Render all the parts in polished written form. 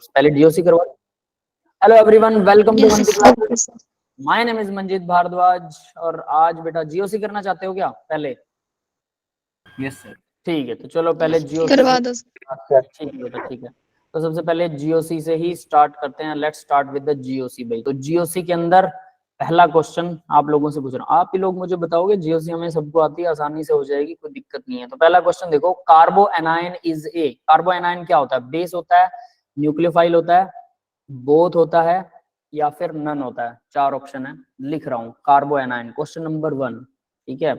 पहले जीओसी करवा। Hello everyone, welcome to Yes, मंदी sir. Classes. My name is Manjeet Bhardwaj और आज बेटा जीओसी करना चाहते हो क्या पहले? Yes sir. ठीक है, तो चलो पहले जीओसी करवा दो। ठीक है बेटा, ठीक है। तो सबसे पहले जीओसी से ही स्टार्ट करते हैं। Let's start with the GOC भाई। तो जीओसी के अंदर पहला क्वेश्चन आप लोगों से पूछ रहा हूँ। आप ही लोग मुझे बताओगे, जीओसी हमें सबको आती है, आसानी से हो जाएगी, कोई दिक्कत नहीं है। तो पहला क्वेश्चन देखो, carbanion is A. Carbanion क्या होता है? बेस होता है, न्यूक्लियोफाइल होता है, बोथ होता है या फिर नन होता है। चार ऑप्शन है, लिख रहा हूं। कार्बो एनायन क्वेश्चन नंबर 1, ठीक है।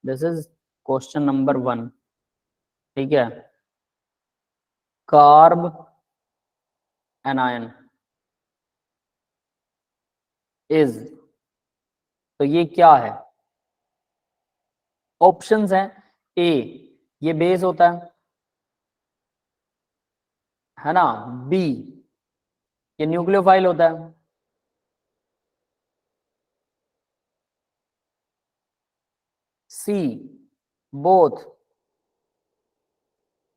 दिस इज क्वेश्चन नंबर 1, ठीक है। कार्ब एनायन इज, तो ये क्या है? ऑप्शंस हैं, ए ये बेस होता है ना, बी ये न्यूक्लियोफाइल होता है, सी बोथ,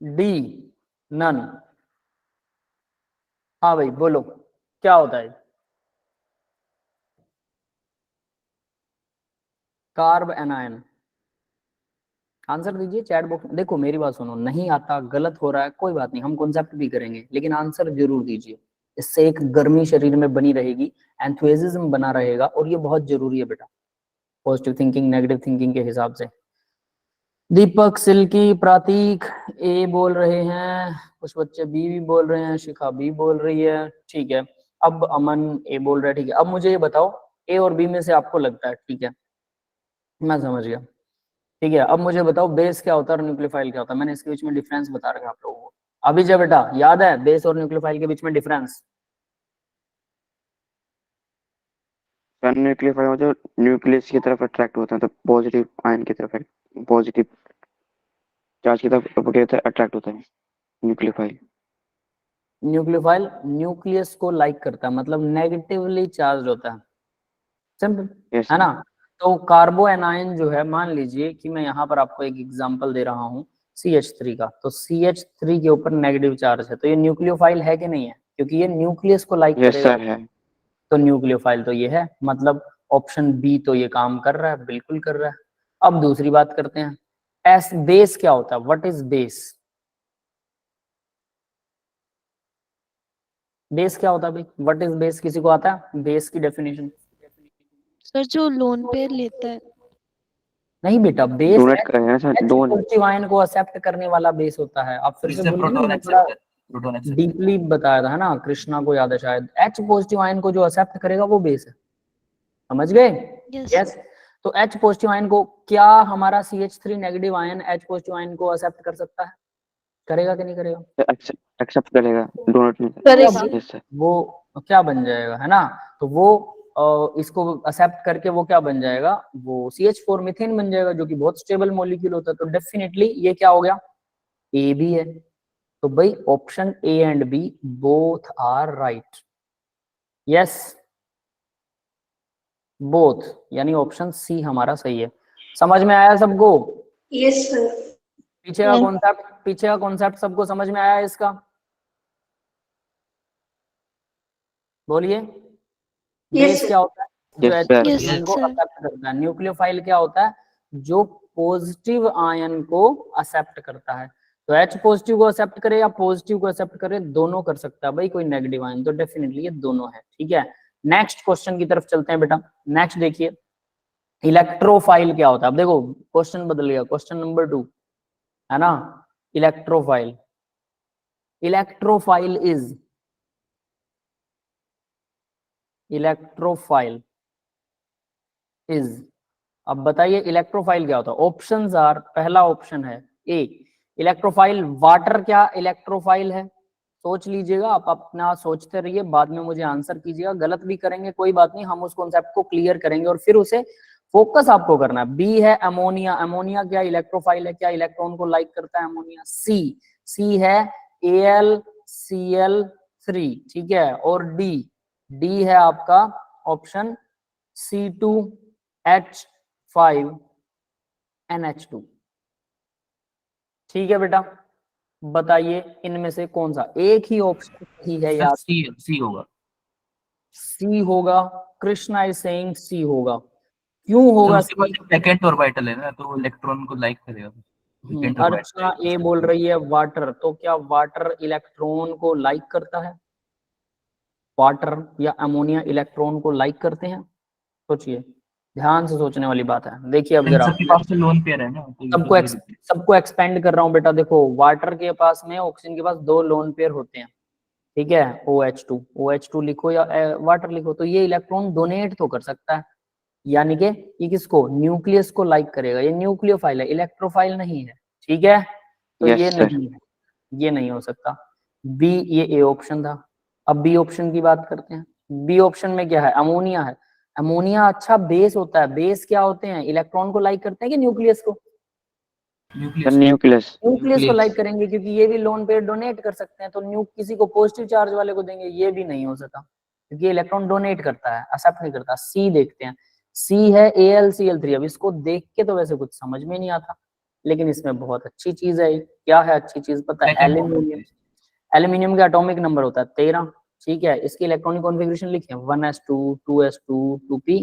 डी नन। हाँ भाई बोलो, क्या होता है कार्ब एनायन? आंसर दीजिए चैट बॉक्स में। देखो मेरी बात सुनो, नहीं आता, गलत हो रहा है, कोई बात नहीं, हम कॉन्सेप्ट भी करेंगे, लेकिन आंसर जरूर दीजिए। इससे एक गर्मी शरीर में बनी रहेगी, एंथुसिज्म बना रहेगा, और ये बहुत जरूरी है बेटा, पॉजिटिव थिंकिंग नेगेटिव थिंकिंग के हिसाब से। दीपक, सिल्की, प्रतीक ए बोल रहे हैं, कुछ बच्चे बी भी बोल रहे हैं, शिखा बी बोल रही है, ठीक है। अब अमन ए बोल रहा है, ठीक है। अब मुझे ये बताओ, ए और बी में से आपको लगता है, ठीक है, मैं समझ गया, ठीक है। अब मुझे बताओ, बेस क्या होता है और न्यूक्लियोफाइल क्या होता है? मैंने इसके बीच में डिफरेंस बता रखा है आप लोगों को। अभी जब बेटा याद है बेस और न्यूक्लियोफाइल के बीच में डिफरेंस? न्यूक्लियोफाइल जो न्यूक्लियस की तरफ अट्रैक्ट होता है, तो पॉजिटिव आयन की तरफ, पॉजिटिव चार्ज की तरफ अट्रैक्ट होता है न्यूक्लियोफाइल। न्यूक्लियोफाइल न्यूक्लियस को लाइक करता है, मतलब नेगेटिवली चार्ज होता है, सिंपल यस है सर। ना। तो कार्बो एनायन जो है, मान लीजिए कि मैं यहाँ पर आपको एक एग्जांपल दे रहा हूँ CH3 का, तो CH3 के ऊपर नेगेटिव चार्ज है, तो ये न्यूक्लियोफाइल है कि नहीं है? क्योंकि ये न्यूक्लियस को लाइक यस करेगा, सर है। तो न्यूक्लियोफाइल तो ये है, मतलब ऑप्शन बी तो ये काम कर रहा है, बिल्कुल कर रहा है। अब दूसरी बात करते हैं, एस बेस क्या होता है? What is base? बेस क्या होता है भाई? What is base? किसी को आता है बेस की डेफिनेशन? सर जो लोन पे लेता है। नहीं बेटा, बेस डोनेट कर रहे हैं सर, H डोन। पॉजिटिव आयन को एक्सेप्ट करने वाला बेस होता है। आप फिर से बोलिए, मैंने थोड़ा डीपली बताया था, है ना, कृष्णा को याद है शायद। H पॉजिटिव आयन को जो एक्सेप्ट करेगा वो बेस है, समझ गए? यस। यस। तो H पॉजिटिव आयन को, क्या हमारा CH3 negative ion H positive ion को एक्सेप्ट कर सकता है? करेगा कि नहीं करेगा? एक्सेप्ट करेगा, डोनेट नहीं करेगा। करेगा। Yes sir. वो क्या बन जाएगा, है ना। तो वो इसको एक्सेप्ट करके वो क्या बन जाएगा, वो CH4 मीथेन बन जाएगा, जो कि बहुत स्टेबल मॉलिक्यूल होता है। तो डेफिनेटली ये क्या हो गया, ए भी है। तो भाई option A and B both are right. Yes, both, यानी ऑप्शन सी हमारा सही है। समझ में आया सबको? Yes sir. पीछे का कॉन्सेप्ट सबको समझ में आया इसका? बोलिए, बेस क्या होता है? जो यस H सर। आयन को एक्सेप्ट करता है। न्यूक्लियोफाइल क्या होता है? जो पॉजिटिव आयन को एक्सेप्ट करता है। तो H पॉजिटिव को एक्सेप्ट करे या पॉजिटिव को एक्सेप्ट करे, दोनों कर सकता है भाई कोई नेगेटिव आयन, तो डेफिनेटली ये दोनों है, ठीक है। नेक्स्ट क्वेश्चन की तरफ चलते हैं बेटा। नेक्स्ट देखिए, इलेक्ट्रोफाइल क्या होता है? अब देखो क्वेश्चन बदल गया, क्वेश्चन नंबर 2, है ना। Electrophile, electrophile is, electrophile is, अब बताइए इलेक्ट्रोफाइल क्या होता है? ऑप्शंस आर, पहला ऑप्शन है ए इलेक्ट्रोफाइल वाटर। क्या इलेक्ट्रोफाइल है? सोच लीजिएगा, आप अपना सोचते रहिए, बाद में मुझे आंसर कीजिएगा। गलत भी करेंगे कोई बात नहीं, हम उस कॉन्सेप्ट को क्लियर करेंगे और फिर उसे फोकस आपको करना है। बी है अमोनिया, अमोनिया क्या इलेक्ट्रोफाइल है? क्या इलेक्ट्रॉन को लाइक करता है अमोनिया? सी है AlCl3, ठीक है। और डी, डी है आपका ऑप्शन C2H5NH2, ठीक है बेटा। बताइए इनमें से कौन सा, एक ही ऑप्शन सही है याद? सी होगा। सी होगा। कृष्णा इज सेइंग सी होगा। क्यों होगा उसके पास सी? सेकंड ऑर्बिटल है ना, तो इलेक्ट्रॉन को लाइक करेगा। सेकंड अर्चना ए बोल रही है वाटर, तो क्या वाटर इलेक्ट्रॉन को लाइक करता है? वाटर या अमोनिया इलेक्ट्रॉन को लाइक करते हैं? सोचिए, ध्यान से सोचने वाली बात है। देखिए अब जरा सबके पास तो लोन पेयर है ना, तो ये तो सबको दे देते हैं। सबको एक्सपेंड कर रहा हूँ बेटा। देखो वाटर के पास में, ऑक्सीजन के पास 2 लोन पेयर होते हैं, ठीक है, OH2 लिखो या वाटर लिखो, तो ये इलेक्ट्रॉन डोनेट तो कर सकता है, यानी कि ये किसको, न्यूक्लियस को लाइक करेगा। ये न्यूक्लियोफाइल है, इलेक्ट्रोफाइल नहीं है, ठीक है, तो Yes, ये sir. नहीं है, ये नहीं हो सकता। बी, ये ए ऑप्शन था। अब बी ऑप्शन की बात करते हैं। बी ऑप्शन में क्या है, अमोनिया है। अमोनिया अच्छा बेस होता है। बेस क्या होते हैं, इलेक्ट्रॉन को लाइक करते हैं कि न्यूक्लियस को? The nucleus. न्यूक्लियस को लाइक करेंगे, क्योंकि ये भी लोन पेयर डोनेट कर सकते हैं, तो किसी को पॉजिटिव चार्ज वाले को देंगे, ये भी नहीं हो सकता, क्योंकि इलेक्ट्रॉन डोनेट करता है, एक्सेप्ट नहीं करता। सी देखते हैं, सी है AlCl3। अब इसको देख के तो वैसे कुछ समझ में नहीं आता, लेकिन इसमें बहुत अच्छी चीज है। क्या है अच्छी चीज, पता है? एल्यूमिनियम। एल्यूमिनियम का एटॉमिक नंबर होता है 13, ठीक है। इसकी इलेक्ट्रॉनिक कॉन्फ़िगरेशन लिखे 1s2 2s2 2p।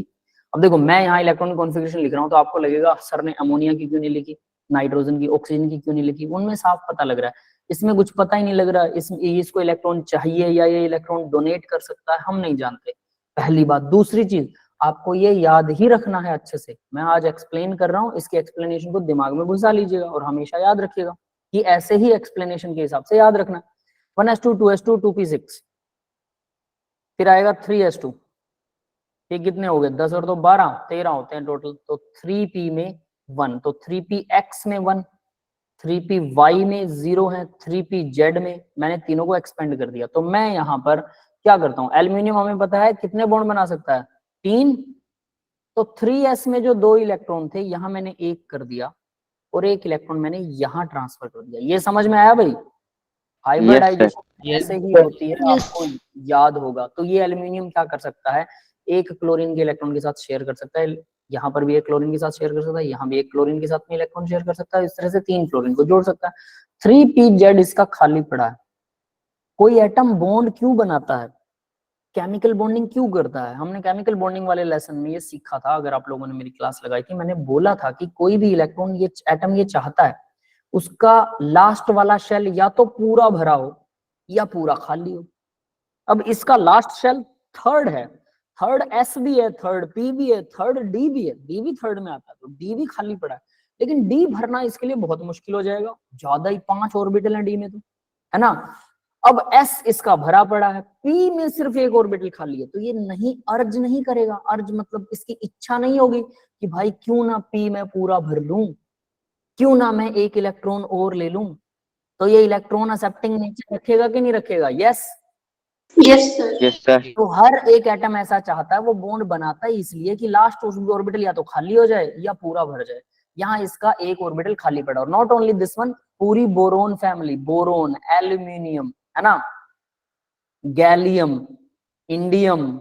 अब देखो मैं यहाँ इलेक्ट्रॉनिक कॉन्फ़िगरेशन लिख रहा हूँ, तो आपको लगेगा सर ने अमोनिया की क्यों नहीं लिखी, नाइट्रोजन की, ऑक्सीजन की क्यों नहीं लिखी? उनमें साफ पता लग रहा है, इसमें कुछ पता ही नहीं लग रहा। इसको इलेक्ट्रॉन चाहिए या ये इलेक्ट्रॉन डोनेट कर सकता है, हम नहीं जानते, पहली बात। दूसरी चीज, आपको ये याद ही रखना है अच्छे से। मैं आज एक्सप्लेन कर रहा हूँ, इसके एक्सप्लेनेशन को दिमाग में घुसा लीजिएगा और हमेशा याद रखिएगा कि ऐसे ही एक्सप्लेनेशन के हिसाब से याद रखना। 1s2 2s2 2p6, फिर आएगा 3s2, ये कितने हो गए, 10 और 2 12, 13 होते हैं टोटल। तो 3p में 1, तो 3px में 1, 3py में 0 है, 3pz में, मैंने तीनों को एक्सपेंड कर दिया। तो मैं यहाँ पर क्या करता हूँ, एल्यूमिनियम हमें पता है कितने बॉन्ड बना सकता है, 3, तो 3s में जो 2 इलेक्ट्रॉन थे, यहाँ मैंने 1 कर दिया और 1 इलेक्ट्रॉन मैंने यहाँ ट्रांसफर कर दिया। ये समझ में आया भाई? Yes, sir. हाइब्रिडाइजेशन ऐसे ही होती है, Yes. आपको याद होगा। तो ये एल्यूमिनियम क्या कर सकता है, एक क्लोरीन के इलेक्ट्रॉन के साथ शेयर कर सकता है, यहाँ पर भी एक क्लोरीन के साथ शेयर कर सकता है, यहाँ भी एक क्लोरीन के साथ में इलेक्ट्रॉन शेयर कर सकता है, इस तरह से 3 क्लोरीन को जोड़ सकता है। 3pz इसका खाली पड़ा है। कोई एटम बॉन्ड क्यों बनाता है, केमिकल बॉन्डिंग क्यों करता है? हमने केमिकल बॉन्डिंग वाले लेसन में ये सीखा था, अगर आप लोगों ने मेरी क्लास लगाई थी, मैंने बोला था कि कोई भी इलेक्ट्रॉन, ये एटम ये चाहता है उसका लास्ट वाला शेल या तो पूरा भरा हो या पूरा खाली हो। अब इसका लास्ट शेल थर्ड है, थर्ड S भी है, थर्ड P भी है, थर्ड D भी है, D भी थर्ड में आता है, तो D भी खाली पड़ा है। लेकिन D भरना इसके लिए बहुत मुश्किल हो जाएगा, ज्यादा ही 5 ऑर्बिटल है D में, तो है ना। अब S इसका भरा पड़ा है, P में सिर्फ 1 ऑर्बिटल खाली है, तो ये नहीं अर्ज नहीं करेगा। अर्ज मतलब इसकी इच्छा नहीं होगी कि भाई क्यों ना P में पूरा भर लूं, क्यों ना मैं 1 इलेक्ट्रॉन और ले लूं। तो ये इलेक्ट्रॉन एक्सेप्टिंग नेचर रखेगा कि नहीं रखेगा? Yes, Yes, sir. तो हर एक एटम ऐसा चाहता है, वो बॉन्ड बनाता है इसलिए कि लास्ट ऑर्बिटल या तो खाली हो जाए या पूरा भर जाए। यहाँ इसका 1 ऑर्बिटल खाली पड़ा। और नॉट ओनली दिस वन, पूरी बोरोन फैमिली, बोरोन, एल्यूमिनियम, है ना, gallium, indium,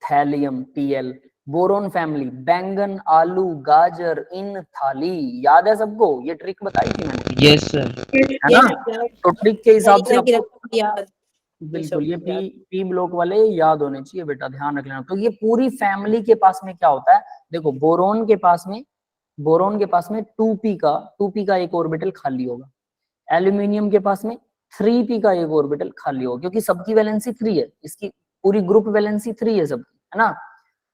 thallium, Tl, boron family, बैंगन, आलू, गाजर, इन थाली, याद है सबको? ये ट्रिक बताई थी मैंने, यस सर। है ना। तो ट्रिक के हिसाब से आपको बिल्कुल ये पी ब्लॉक वाले याद होने चाहिए बेटा, ध्यान रख लेना। तो ये पूरी फैमिली के पास में क्या होता है, देखो बोरोन के पास में 2p का 1 ऑर्बिटल खाली होगा, एल्यूमिनियम के पास में 3p का 1 ऑर्बिटल खाली होगा, क्योंकि सबकी वैलेंसी 3 है, इसकी पूरी ग्रुप वैलेंसी 3 है सबकी, है ना।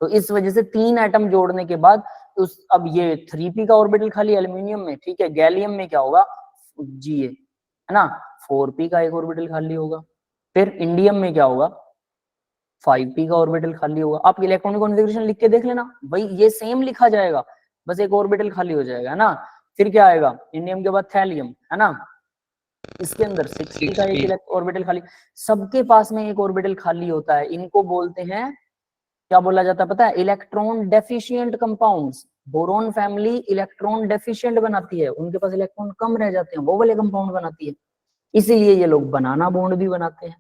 तो इस वजह से 3 एटम जोड़ने के बाद अब ये 3p का ऑर्बिटल खाली एल्यूमिनियम में, ठीक है। गैलियम में क्या होगा, Ga, है ना, 4p का 1 ऑर्बिटल खाली होगा। फिर इंडियम में क्या होगा, 5p का ऑर्बिटल खाली होगा। आप इलेक्ट्रॉनिक कॉन्फ़िगरेशन लिख के देख लेना भाई, ये सेम लिखा जाएगा, बस 1 ऑर्बिटल खाली हो जाएगा, है ना। फिर क्या आएगा, इंडियम के बाद थैलियम, है ना, इसके अंदर 6p का 1 ऑर्बिटल खाली। सबके पास में 1 ऑर्बिटल खाली होता है, इनको बोलते हैं, क्या बोला जाता है पता है, electron deficient compounds. Boron family electron deficient बनाती है, उनके पास इलेक्ट्रॉन कम रह जाते हैं, वो वाले कंपाउंड बनाती है, इसीलिए ये लोग बनाना बॉन्ड भी बनाते हैं,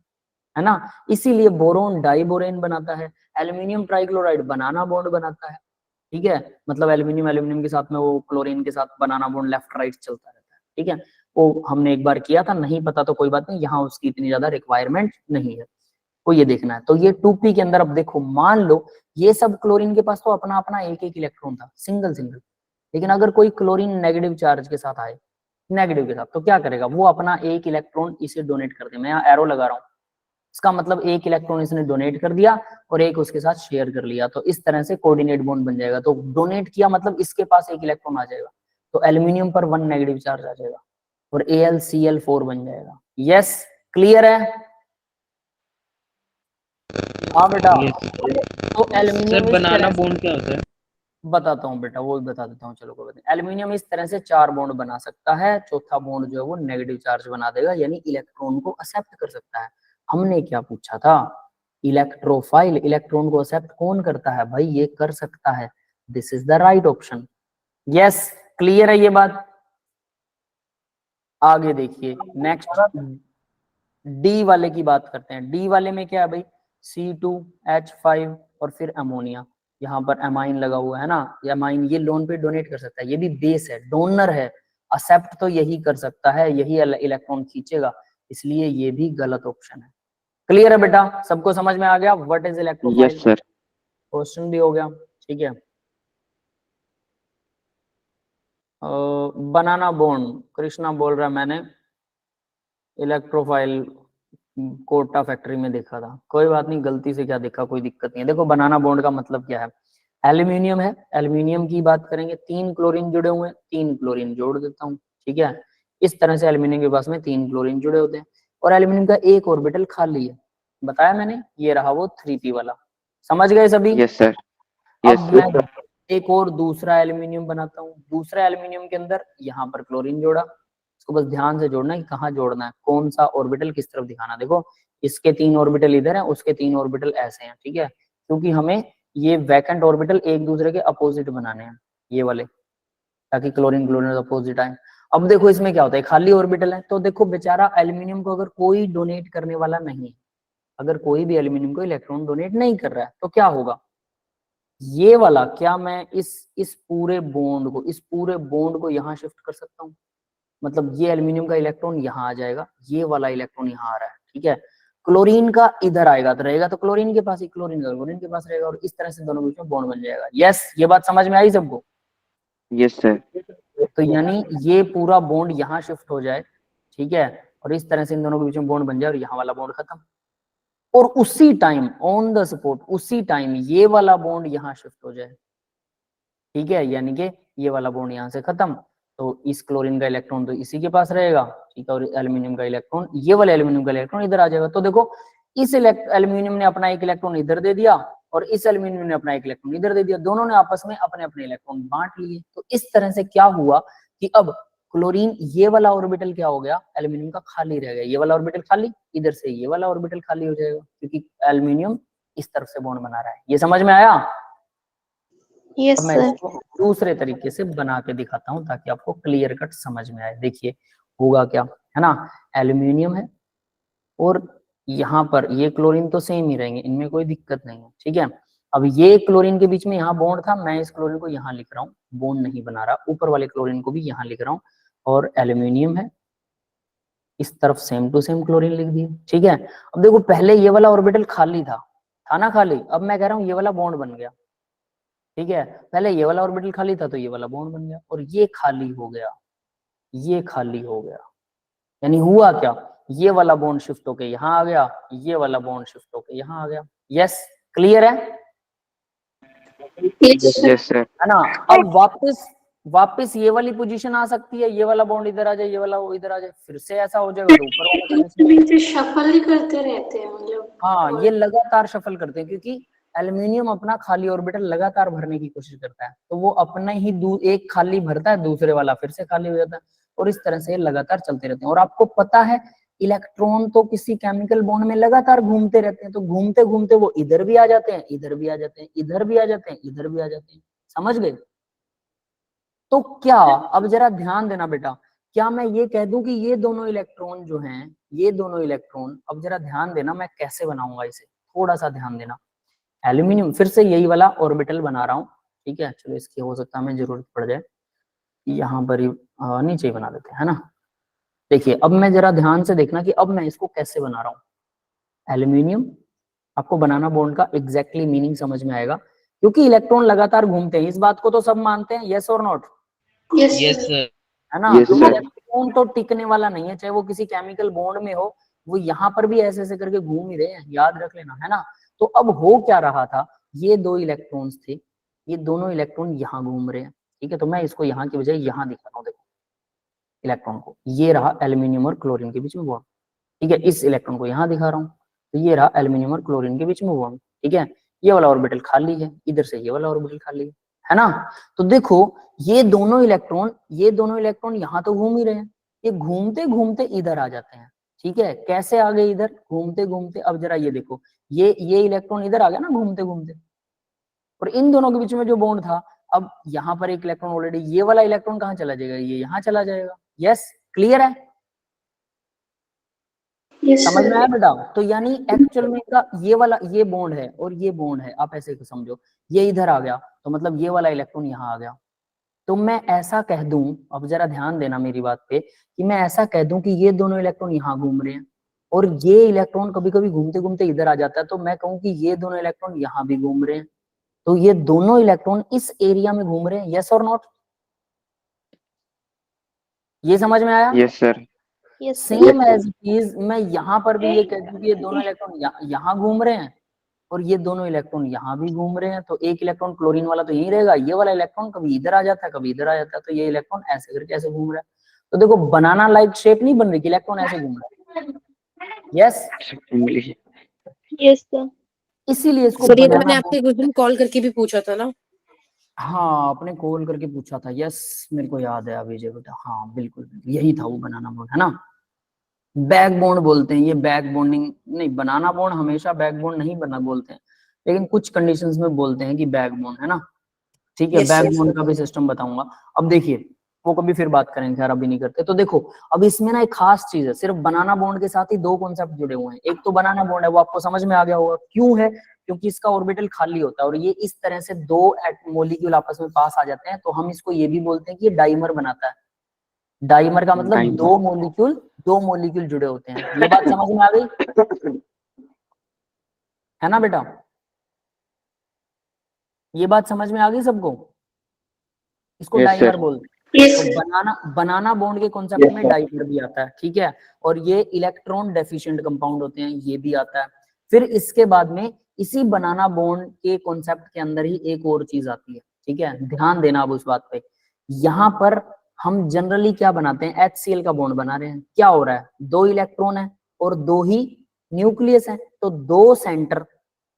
है ना। इसीलिए बोरोन डाइबोरेन बनाता है, एल्यूमिनियम ट्राइक्लोराइड बनाना बॉन्ड बनाता है, ठीक है। मतलब एल्यूमिनियम के साथ में वो क्लोरीन के साथ बनाना बॉन्ड लेफ्ट राइट चलता रहता है, ठीक है। वो हमने एक बार किया था, नहीं पता तो कोई बात नहीं, यहाँ उसकी इतनी ज्यादा रिक्वायरमेंट नहीं है, को ये देखना है। तो ये 2p के अंदर अब देखो, मान लो ये सब क्लोरीन के पास तो अपना अपना एक एक इलेक्ट्रॉन था, सिंगल सिंगल, लेकिन अगर कोई क्लोरीन नेगेटिव चार्ज के साथ आए, नेगेटिव के साथ, तो क्या करेगा वो, अपना एक इलेक्ट्रॉन इसे डोनेट कर दे। मैं यहाँ एरो लगा रहा हूँ, इसका मतलब एक इलेक्ट्रॉन इसने डोनेट कर दिया और एक उसके साथ शेयर कर लिया, तो इस तरह से कोऑर्डिनेट बॉन्ड बन जाएगा। तो डोनेट किया मतलब इसके पास एक इलेक्ट्रॉन आ जाएगा, तो एल्यूमिनियम पर 1 नेगेटिव चार्ज आ जाएगा और AlCl4 बन जाएगा। यस, क्लियर है? हाँ बेटा। तो एल्यूमिनियम बनाना बॉन्ड क्या होता है? बताता हूँ बेटा, वो भी बता देता हूँ, चलो कोई बात नहीं। एल्यूमिनियम इस तरह से 4 बॉन्ड बना सकता है, चौथा बॉन्ड जो है वो नेगेटिव चार्ज बना देगा, यानी इलेक्ट्रॉन को एक्सेप्ट कर सकता है। हमने क्या पूछा था, इलेक्ट्रोफाइल, इलेक्ट्रॉन को एक्सेप्ट कौन करता है भाई, ये कर सकता है, this is the right option. Yes, clear है ये बात? आगे देखिए, नेक्स्ट डी वाले की बात करते हैं। डी वाले में क्या है भाई, C2H5 और फिर अमोनिया, यहाँ पर एमाइन लगा हुआ है ना, ये एमाइन ये लोन पे डोनेट कर सकता है, ये भी बेस है, डोनर है, एक्सेप्ट तो यही कर सकता है, यही इलेक्ट्रॉन खींचेगा, इसलिए ये भी गलत ऑप्शन है। क्लियर है बेटा, सबको समझ में आ गया what is electrophile? Yes sir. Question भी हो गया, ठीक है। बनाना बॉन्ड, कृष्णा बोल रहा है मैंने इलेक्ट्रोफाइल कोटा फैक्ट्री में देखा था, कोई बात नहीं, गलती से क्या देखा, कोई दिक्कत नहीं है। देखो बनाना बॉन्ड का मतलब क्या है, एल्यूमिनियम है, एल्यूमिनियम की बात करेंगे, 3 क्लोरीन जुड़े हुए हैं, 3 क्लोरीन जोड़ देता हूँ, ठीक है। इस तरह से एल्यूमिनियम के पास में 3 क्लोरीन जुड़े होते हैं और एल्यूमिनियम का एक ऑर्बिटल खाली है, बताया मैंने, ये रहा वो 3p वाला, समझ गए सभी? Yes sir. अब मैं एक और दूसरा एल्यूमिनियम बनाता हूँ, दूसरा एल्यूमिनियम के अंदर यहाँ पर क्लोरीन जोड़ा, इसको बस ध्यान से जोड़ना है कि कहाँ जोड़ना है, कौन सा ऑर्बिटल किस तरफ दिखाना। देखो इसके 3 ऑर्बिटल इधर हैं, उसके 3 ऑर्बिटल ऐसे हैं, ठीक है, क्योंकि हमें ये वैकेंट ऑर्बिटल एक दूसरे के अपोजिट बनाने हैं, ये वाले, ताकि क्लोरीन क्लोरीन अपोजिट आए। अब देखो इसमें क्या होता है, खाली ऑर्बिटल है, तो देखो बेचारा एल्यूमिनियम को अगर कोई डोनेट करने वाला नहीं है, अगर कोई भी एल्यूमिनियम को इलेक्ट्रॉन डोनेट नहीं कर रहा है, तो क्या होगा, ये वाला, क्या मैं इस पूरे बॉन्ड को यहाँ शिफ्ट कर सकता हूँ, मतलब ये एल्यूमिनियम का इलेक्ट्रॉन यहाँ आ जाएगा, ये वाला इलेक्ट्रॉन यहाँ आ रहा है, ठीक है, क्लोरीन का इधर आएगा तो रहेगा तो क्लोरीन के पास ही, क्लोरीन का क्लोरीन के पास रहेगा, और इस तरह से दोनों बीच में बॉन्ड बन जाएगा। यस, ये बात समझ में आई सबको? Yes sir. तो यानी ये पूरा बॉन्ड यहाँ शिफ्ट हो जाए, ठीक है, और इस तरह से इन दोनों के बीच में बॉन्ड बन जाए और यहाँ वाला बॉन्ड खत्म, और उसी टाइम ऑन द स्पॉट उसी टाइम ये वाला बॉन्ड यहाँ शिफ्ट हो जाए, ठीक है, यानी कि ये वाला बॉन्ड यहाँ से खत्म, तो इस क्लोरीन का इलेक्ट्रॉन तो इसी के पास रहेगा, ठीक है, और एल्यूमिनियम का इलेक्ट्रॉन, ये वाले एल्यूमिनियम का इलेक्ट्रॉन इधर आ जाएगा। तो देखो इस एल्यूमिनियम ने अपना एक इलेक्ट्रॉन इधर दे दिया और इस एल्यूमिनियम ने अपना एक इलेक्ट्रॉन इधर दे दिया, दोनों ने आपस में अपने अपने इलेक्ट्रॉन बांट लिए। तो इस तरह से क्या हुआ कि अब क्लोरीन ये वाला ऑर्बिटल क्या हो गया, एल्यूमिनियम का खाली रह गया, ये वाला ऑर्बिटल खाली, इधर से ये वाला ऑर्बिटल खाली हो जाएगा, क्योंकि एल्यूमिनियम इस तरफ से बॉन्ड बना रहा है। ये समझ में आया? यस अब मैं सर। इसको दूसरे तरीके से बना के दिखाता हूँ ताकि आपको क्लियर कट समझ में आए। देखिए होगा क्या, है ना, एल्यूमिनियम है और यहाँ पर ये क्लोरीन तो सेम ही रहेंगे, इनमें कोई दिक्कत नहीं है, ठीक है। अब ये क्लोरीन के बीच में यहाँ बॉन्ड था, मैं इस क्लोरीन को यहाँ लिख रहा हूँ, बॉन्ड नहीं बना रहा, ऊपर वाले क्लोरीन को भी यहाँ लिख रहा हूँ, और एल्यूमिनियम है, इस तरफ सेम टू सेम क्लोरीन लिख दिया, ठीक है। अब देखो पहले ये वाला ऑर्बिटल खाली था ना खाली, अब मैं कह रहा हूँ ये वाला बॉन्ड बन गया, ठीक है, पहले ये वाला ऑर्बिटल खाली था तो ये वाला बॉन्ड बन गया, और ये खाली हो गया, ये खाली हो गया, यानी हुआ क्या, ये वाला बॉन्ड शिफ्ट होके यहाँ आ गया, ये वाला बॉन्ड शिफ्ट होके यहाँ आ गया। यस, क्लियर है? Yes sir. है ना। अब वापस ये वाली पोजीशन आ सकती है, ये वाला बॉन्ड इधर आ जाए, ये वाला वो इधर आ जाए, फिर से ऐसा हो जाएगा तो ऊपर वाला कंडीशन, शफल ही करते रहते हैं मतलब। हाँ ये लगातार शफल करते हैं, क्योंकि एल्यूमिनियम अपना खाली ऑर्बिटल लगातार भरने की कोशिश करता है, तो वो अपना ही एक खाली भरता है, दूसरे वाला फिर से खाली हो जाता है, और इस तरह से लगातार चलते रहते हैं। और आपको पता है इलेक्ट्रॉन तो किसी केमिकल बॉन्ड में लगातार घूमते रहते हैं, तो घूमते घूमते वो इधर भी आ जाते हैं, इधर भी आ जाते हैं, इधर भी आ जाते हैं, इधर भी आ जाते हैं, समझ गए? तो क्या, अब जरा ध्यान देना बेटा, क्या मैं ये कह दूं कि ये दोनों इलेक्ट्रॉन जो हैं, ये दोनों इलेक्ट्रॉन, अब जरा ध्यान देना मैं कैसे बनाऊंगा इसे, थोड़ा सा ध्यान देना। एल्यूमिनियम फिर से यही वाला ऑर्बिटल बना रहा हूँ, ठीक है, चलो इसकी हो सकता है हमें जरूरत पड़ जाए, यहाँ पर ही नीचे ही बना देते हैं, है ना। देखिए अब मैं जरा ध्यान से देखना कि अब मैं इसको कैसे बना रहा हूँ। एल्यूमिनियम, आपको बनाना बॉन्ड का एग्जैक्टली मीनिंग समझ में आएगा, क्योंकि इलेक्ट्रॉन लगातार घूमते हैं, इस बात को तो सब मानते हैं, यस और not, yes yes sir. Sir. है ना। Yes, तो sir. इलेक्ट्रॉन तो टिकने वाला नहीं है, चाहे वो किसी केमिकल बॉन्ड में हो, वो यहाँ पर भी ऐसे ऐसे करके घूम ही रहे हैं, याद रख लेना, है ना। तो अब हो क्या रहा था, ये दो इलेक्ट्रॉन्स थे, ये दोनों इलेक्ट्रॉन यहाँ घूम रहे हैं, ठीक है। तो मैं इसको यहाँ की बजाय यहाँ दिखा रहा हूँ, देखो इलेक्ट्रॉन को, ये रहा एल्यूमिनियम और क्लोरीन के बीच में बॉन्ड, ठीक है। इस इलेक्ट्रॉन को यहाँ दिखा रहा हूँ, तो ये रहा एल्यूमिनियम और क्लोरीन के बीच में बॉन्ड, ठीक है। ये वाला ऑर्बिटल खाली है, इधर से ये वाला ऑर्बिटल खाली है ना। तो देखो ये दोनों इलेक्ट्रॉन यहाँ तो घूम ही रहे हैं, ये घूमते घूमते इधर आ जाते हैं, ठीक है। कैसे आ गए इधर, घूमते घूमते। अब जरा ये देखो, ये इलेक्ट्रॉन इधर आ गया ना घूमते घूमते, और इन दोनों के बीच में जो बॉन्ड था, अब यहाँ पर एक इलेक्ट्रॉन ऑलरेडी, ये वाला इलेक्ट्रॉन कहाँ चला जाएगा, ये यहाँ चला जाएगा। यस, क्लियर है, यस समझ में सर। आया बेटा। तो यानी एक्चुअल में का ये वाला, ये बॉन्ड है और ये बॉन्ड है, आप ऐसे समझो, ये इधर आ गया तो मतलब ये वाला इलेक्ट्रॉन यहाँ आ गया। तो मैं ऐसा कह दूं, अब जरा ध्यान देना मेरी बात पे, कि मैं ऐसा कह दूं कि ये दोनों इलेक्ट्रॉन यहाँ घूम रहे हैं और ये इलेक्ट्रॉन कभी कभी घूमते घूमते इधर आ जाता है, तो मैं कहूँ कि ये दोनों इलेक्ट्रॉन यहाँ भी घूम रहे हैं, तो ये दोनों इलेक्ट्रॉन इस एरिया में घूम रहे हैं, यस और नॉट। ये समझ में आया। Yes, sir. Yes, sir. Same as is मैं यहाँ पर भी ये कह दूं कि ये दोनों इलेक्ट्रॉन यहाँ घूम रहे हैं और ये दोनों इलेक्ट्रॉन यहाँ भी घूम रहे हैं, तो एक इलेक्ट्रॉन क्लोरीन वाला तो यही रहेगा, ये वाला इलेक्ट्रॉन कभी इधर आ जाता है कभी इधर आ जाता है, तो ये इलेक्ट्रॉन ऐसे करके ऐसे घूम रहा है। तो देखो बनाना लाइक शेप नहीं बन रही, इलेक्ट्रॉन ऐसे घूम रहा है, यस। English. Yes, sir. इसीलिए इसको सर ये तो मैंने बनाना आपसे कुछ दिन कॉल करके भी पूछा था ना। हाँ आपने कॉल करके पूछा था, यस मेरे को याद है अभी बेटा, हाँ बिल्कुल यही था वो बनाना बॉन्ड, है ना। बैक बॉन्ड बोलते हैं, ये बैक बॉन्डिंग नहीं, बनाना बॉन्ड हमेशा बैक बॉन्ड नहीं बना बोलते हैं, लेकिन कुछ कंडीशंस में बोलते हैं कि बैक बॉन्ड, है ना, ठीक है। Yes, back yes. बॉन्ड का भी सिस्टम बताऊंगा। अब देखिए वो कभी फिर बात करेंगे, खैर अभी नहीं करते। तो देखो अब इसमें ना एक खास चीज है, सिर्फ बनाना बॉन्ड के साथ ही दो कॉन्सेप्ट जुड़े हुए हैं। एक तो बनाना बॉन्ड है, वो आपको समझ में आ गया होगा क्यों है, क्योंकि इसका ऑर्बिटल खाली होता है और ये इस तरह से दो मॉलिक्यूल आपस में पास आ जाते हैं, तो हम इसको ये भी बोलते हैं कि ये डाइमर बनाता है। डाइमर का मतलब Dimer. दो मॉलिक्यूल जुड़े होते हैं। ये बात समझ में आ गई, है ना बेटा, ये बात समझ में आ गई सबको। इसको Yes, डाइमर sir. बोलते हैं। यस तो सर। बनाना बॉन्ड के कॉन्सेप्ट में डाइमर भी आता है, ठीक है। और ये इलेक्ट्रॉन डेफिशिएंट कंपाउंड होते हैं, ये भी आता है। फिर इसके बाद में इसी बनाना बॉन्ड के कॉन्सेप्ट के अंदर ही एक और चीज आती है, ठीक है, ध्यान देना अब उस बात पे। यहाँ पर हम जनरली क्या बनाते हैं, HCl का बॉन्ड बना रहे हैं, क्या हो रहा है, दो इलेक्ट्रॉन है और दो ही न्यूक्लियस है, तो दो सेंटर,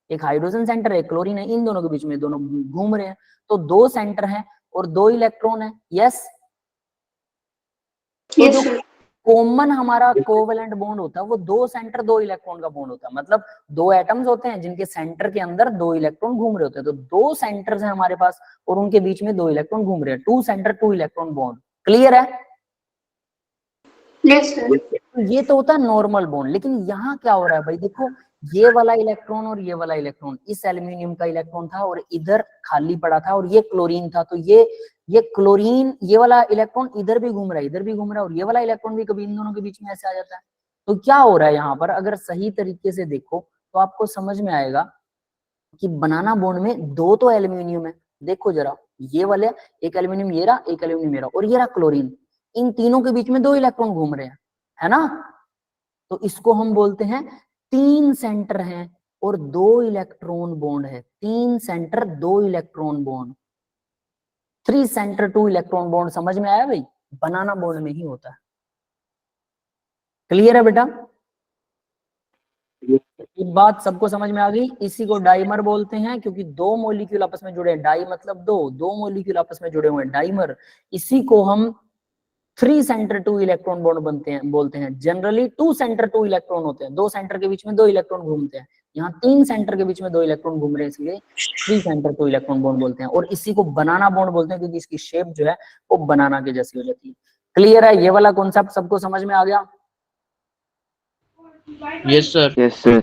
एक हाइड्रोजन सेंटर है, एक क्लोरीन है, इन दोनों के बीच में दोनों घूम रहे हैं, तो दो सेंटर हैं और दो इलेक्ट्रॉन है, यस। तो यस जो सर। कॉमन हमारा कोवेलेंट बॉन्ड होता है वो दो सेंटर दो इलेक्ट्रॉन का बॉन्ड होता है, मतलब दो एटम्स होते हैं जिनके सेंटर के अंदर दो इलेक्ट्रॉन घूम रहे होते हैं, तो दो सेंटर्स हैं हमारे पास और उनके बीच में दो इलेक्ट्रॉन घूम रहे हैं, two centre two electron bond, clear है। Yes sir. तो ये तो होता है नॉर्मल बॉन्ड, लेकिन यहाँ क्या हो रहा है भाई, देखो ये वाला इलेक्ट्रॉन और ये वाला इलेक्ट्रॉन, इस एल्यूमिनियम का इलेक्ट्रॉन था और इधर खाली पड़ा था और ये क्लोरीन था, तो ये क्लोरीन, ये वाला इलेक्ट्रॉन इधर भी घूम रहा है, इधर भी घूम रहा है, और ये वाला इलेक्ट्रॉन भी कभी इन दोनों के बीच में ऐसे आ जाता है। तो क्या हो रहा है यहाँ पर, अगर सही तरीके से देखो तो आपको समझ में आएगा कि बनाना बॉन्ड में दो तो एल्यूमिनियम है, देखो जरा, ये वाले एक एल्यूमिनियम ये रहा, एक एल्यूमिनियम ये रहा, और ये रहा क्लोरीन, इन तीनों के बीच में दो इलेक्ट्रॉन घूम रहे हैं, है ना। तो इसको हम बोलते हैं तीन सेंटर हैं और दो इलेक्ट्रॉन बॉन्ड है, तीन सेंटर दो electron bond, three centre two electron bond, समझ में आया भाई, बनाना बॉन्ड में ही होता है, क्लियर है बेटा। एक बात सबको समझ में आ गई, इसी को डाइमर बोलते हैं क्योंकि दो मॉलिक्यूल आपस में जुड़े हैं, डाई मतलब दो मॉलिक्यूल आपस में जुड़े हुए हैं, डाइमर। इसी को हम three centre two electron bond बोलते हैं। Generally two centre two electron होते हैं, दो सेंटर के बीच में दो इलेक्ट्रॉन घूमते हैं, यहाँ तीन सेंटर के बीच में दो इलेक्ट्रॉन घूम रहे हैं, इसलिए three centre two electron bond बोलते हैं। और इसी को बनाना बॉन्ड बोलते हैं क्योंकि इसकी शेप जो है वो बनाना के जैसी हो जाती है, क्लियर है, ये वाला कॉन्सेप्ट सबको समझ में आ गया। Yes sir. Yes, sir.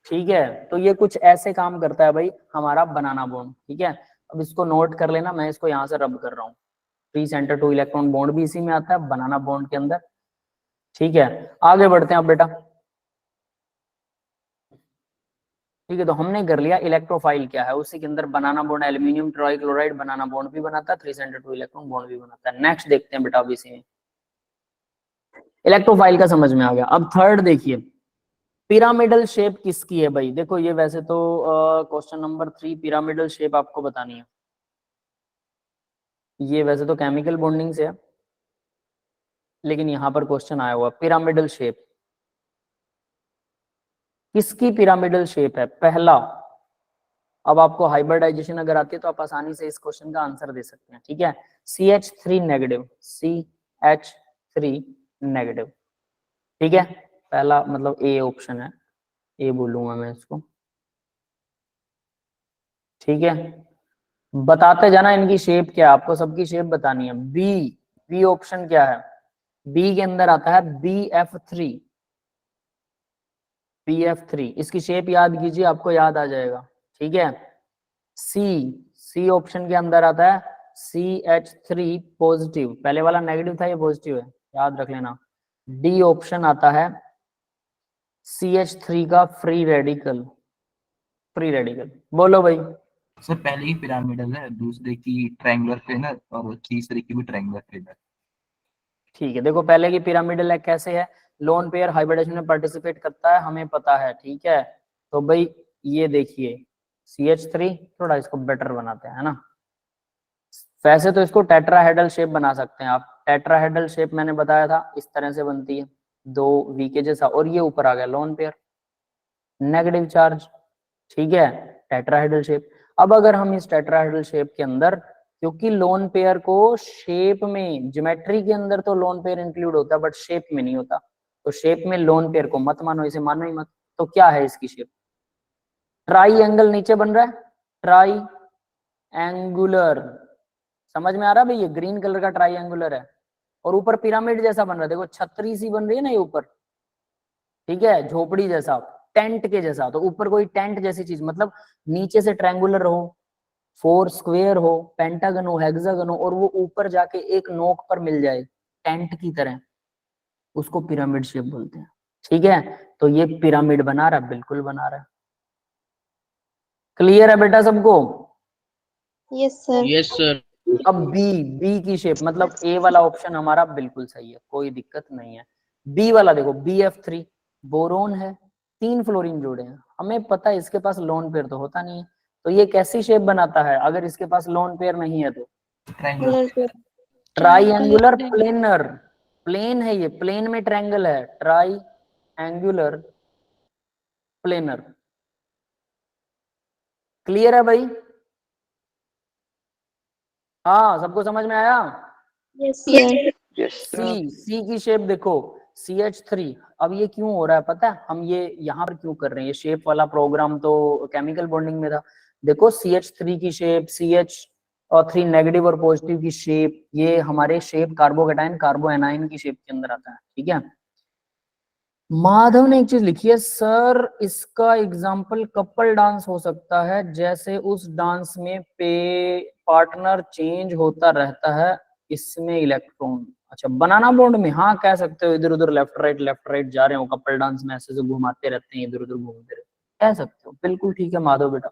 ठीक है, तो ये कुछ ऐसे काम करता है भाई हमारा बनाना बॉन्ड, ठीक है। अब इसको नोट कर लेना, मैं इसको यहाँ से रब कर रहा हूँ, three centre two electron bond भी इसी में आता है बनाना बॉन्ड के अंदर, ठीक है, आगे बढ़ते हैं अब बेटा। ठीक है, तो हमने कर लिया इलेक्ट्रोफाइल क्या है, उसी के अंदर बनाना बॉन्ड, एल्यूमिनियम ट्राइक्लोराइड बनाना बॉन्ड भी बनाता है, 3 सेंटर 2 इलेक्ट्रॉन बॉन्ड भी बनाता है। नेक्स्ट देखते हैं बेटा, अब इसी में इलेक्ट्रोफाइल का समझ में आ गया। अब थर्ड देखिए, पिरामिडल शेप किसकी है भाई। देखो ये वैसे तो क्वेश्चन नंबर 3 पिरामिडल शेप आपको बतानी है, ये वैसे तो केमिकल बॉन्डिंग से है, लेकिन यहां पर क्वेश्चन आया हुआ पिरामिडल शेप किसकी पिरामिडल शेप है। पहला, अब आपको हाइब्रिडाइजेशन अगर आती है तो आप आसानी से इस क्वेश्चन का आंसर दे सकते हैं। ठीक है, CH3 नेगेटिव, CH3 नेगेटिव। ठीक है, पहला मतलब ए ऑप्शन है, ए बोलूंगा मैं इसको। ठीक है, बताते जाना इनकी शेप क्या है, आपको सबकी शेप बतानी है। बी ऑप्शन क्या है, बी के अंदर आता है BF3, BF3 इसकी शेप याद कीजिए, आपको याद आ जाएगा। ठीक है, सी ऑप्शन के अंदर आता है CH3 पॉजिटिव, पहले वाला नेगेटिव था, ये पॉजिटिव है, याद रख लेना। डी ऑप्शन आता है CH3 का फ्री रेडिकल, फ्री रेडिकल। बोलो भाई। सर पहले की पिरामिडल है, दूसरे की ट्रायंगुलर प्लेनर और तीसरे की भी ट्रायंगुलर प्लेनर। ठीक है, देखो पहले की पिरामिडल है, कैसे है, लोन पेयर हाइब्रिडेशन में पार्टिसिपेट करता है, हमें पता है। ठीक है, तो भाई ये देखिए CH3, थोड़ा इसको बेटर बनाते हैं, है ना। वैसे तो इसको टेट्राहेड्रल शेप बना सकते हैं आप, टेट्राहेड्रल शेप मैंने बताया था इस तरह से बनती है, 2V के जैसा, और ये ऊपर आ गया लोन पेयर, नेगेटिव चार्ज। ठीक है, टेट्राहेड्रल शेप। अब अगर हम इस टेट्राहेड्रल शेप के अंदर, क्योंकि लोन पेयर को शेप में, ज्योमेट्री के अंदर तो लोन पेयर इंक्लूड होता है बट शेप में नहीं होता, तो शेप में लोन पेयर को मत मानो, इसे मानो ही मत। तो क्या है इसकी शेप, ट्राई एंगल नीचे बन रहा है, ट्राई एंगुलर, समझ में आ रहा है भाई, ये ग्रीन कलर का ट्राई एंगुलर है, और ऊपर पिरामिड जैसा बन रहा है, देखो छतरी सी बन रही है ना ये ऊपर। ठीक है, झोपड़ी जैसा, टेंट के जैसा, तो ऊपर कोई टेंट जैसी चीज, मतलब नीचे से ट्रायंगुलर हो, 4 स्क्वायर हो, पेंटागन हो, हेक्सागन हो, और वो ऊपर जाके एक नोक पर मिल जाए टेंट की तरह, उसको पिरामिड शेप बोलते हैं। ठीक है, तो ये पिरामिड बना रहा है, बिल्कुल बना रहा है। क्लियर है बेटा सबको। Yes, sir. Yes sir. अब बी की शेप, मतलब ए वाला ऑप्शन हमारा बिल्कुल सही है, कोई दिक्कत नहीं है। बी वाला देखो, BF3 बोरोन है, 3 फ्लोरीन जोड़े हैं, हमें पता है इसके पास लोन पेयर तो होता नहीं है, तो ये कैसी शेप बनाता है अगर इसके पास लोन पेयर नहीं है तो, triangular. Color triangular planar, plane है ये, प्लेन में ट्रायंगल है, ट्राईएंगुलर प्लेनर। क्लियर है भाई, हाँ सबको समझ में आया। Yes, sir. यस सी की शेप देखो, CH3। अब ये क्यों हो रहा है पता है, हम ये यहाँ पर क्यों कर रहे हैं, ये शेप वाला प्रोग्राम तो केमिकल बॉन्डिंग में था। देखो CH3 की शेप, CH3 नेगेटिव और पॉजिटिव की शेप, ये हमारे शेप कार्बोकेटाइन कार्बो एनाइन की शेप के अंदर आता है। ठीक है, माधव ने एक चीज लिखी है, सर इसका एग्जाम्पल कपल डांस हो सकता है, जैसे उस डांस में पार्टनर चेंज होता रहता है, इसमें इलेक्ट्रॉन। अच्छा, बनाना बॉन्ड में, हाँ कह सकते हो, इधर उधर लेफ्ट राइट जा रहे हो, कपल डांस में ऐसे से घुमाते रहते हैं, इधर उधर घूमते रहते हैं, कह सकते हो, बिल्कुल ठीक है माधव बेटा।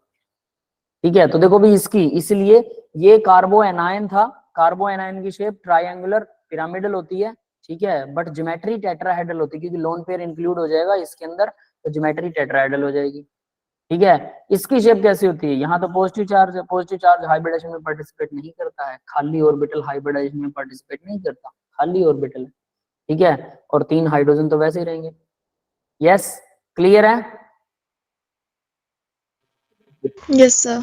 ठीक है, तो देखो भी इसकी, इसलिए ये कार्बो एनायन था, कार्बो एनायन की शेप ट्रायंगुलर पिरामिडल होती है। ठीक है, बट ज्योमेट्री टेट्राहेड्रल होती है, क्योंकि लोन पेयर इंक्लूड हो जाएगा इसके अंदर, तो ज्योमेट्री टेट्राहेड्रल हो जाएगी। ठीक है, इसकी शेप कैसी होती है, यहाँ तो पॉजिटिव चार्ज है, पॉजिटिव चार्ज हाइब्रिडेशन में पार्टिसिपेट नहीं करता है, खाली ऑर्बिटल हाइब्रिडाइजेशन में पार्टिसिपेट नहीं करता, खाली ऑर्बिटल है। ठीक है, और 3 हाइड्रोजन तो वैसे ही रहेंगे। यस, क्लियर है। Yes, sir.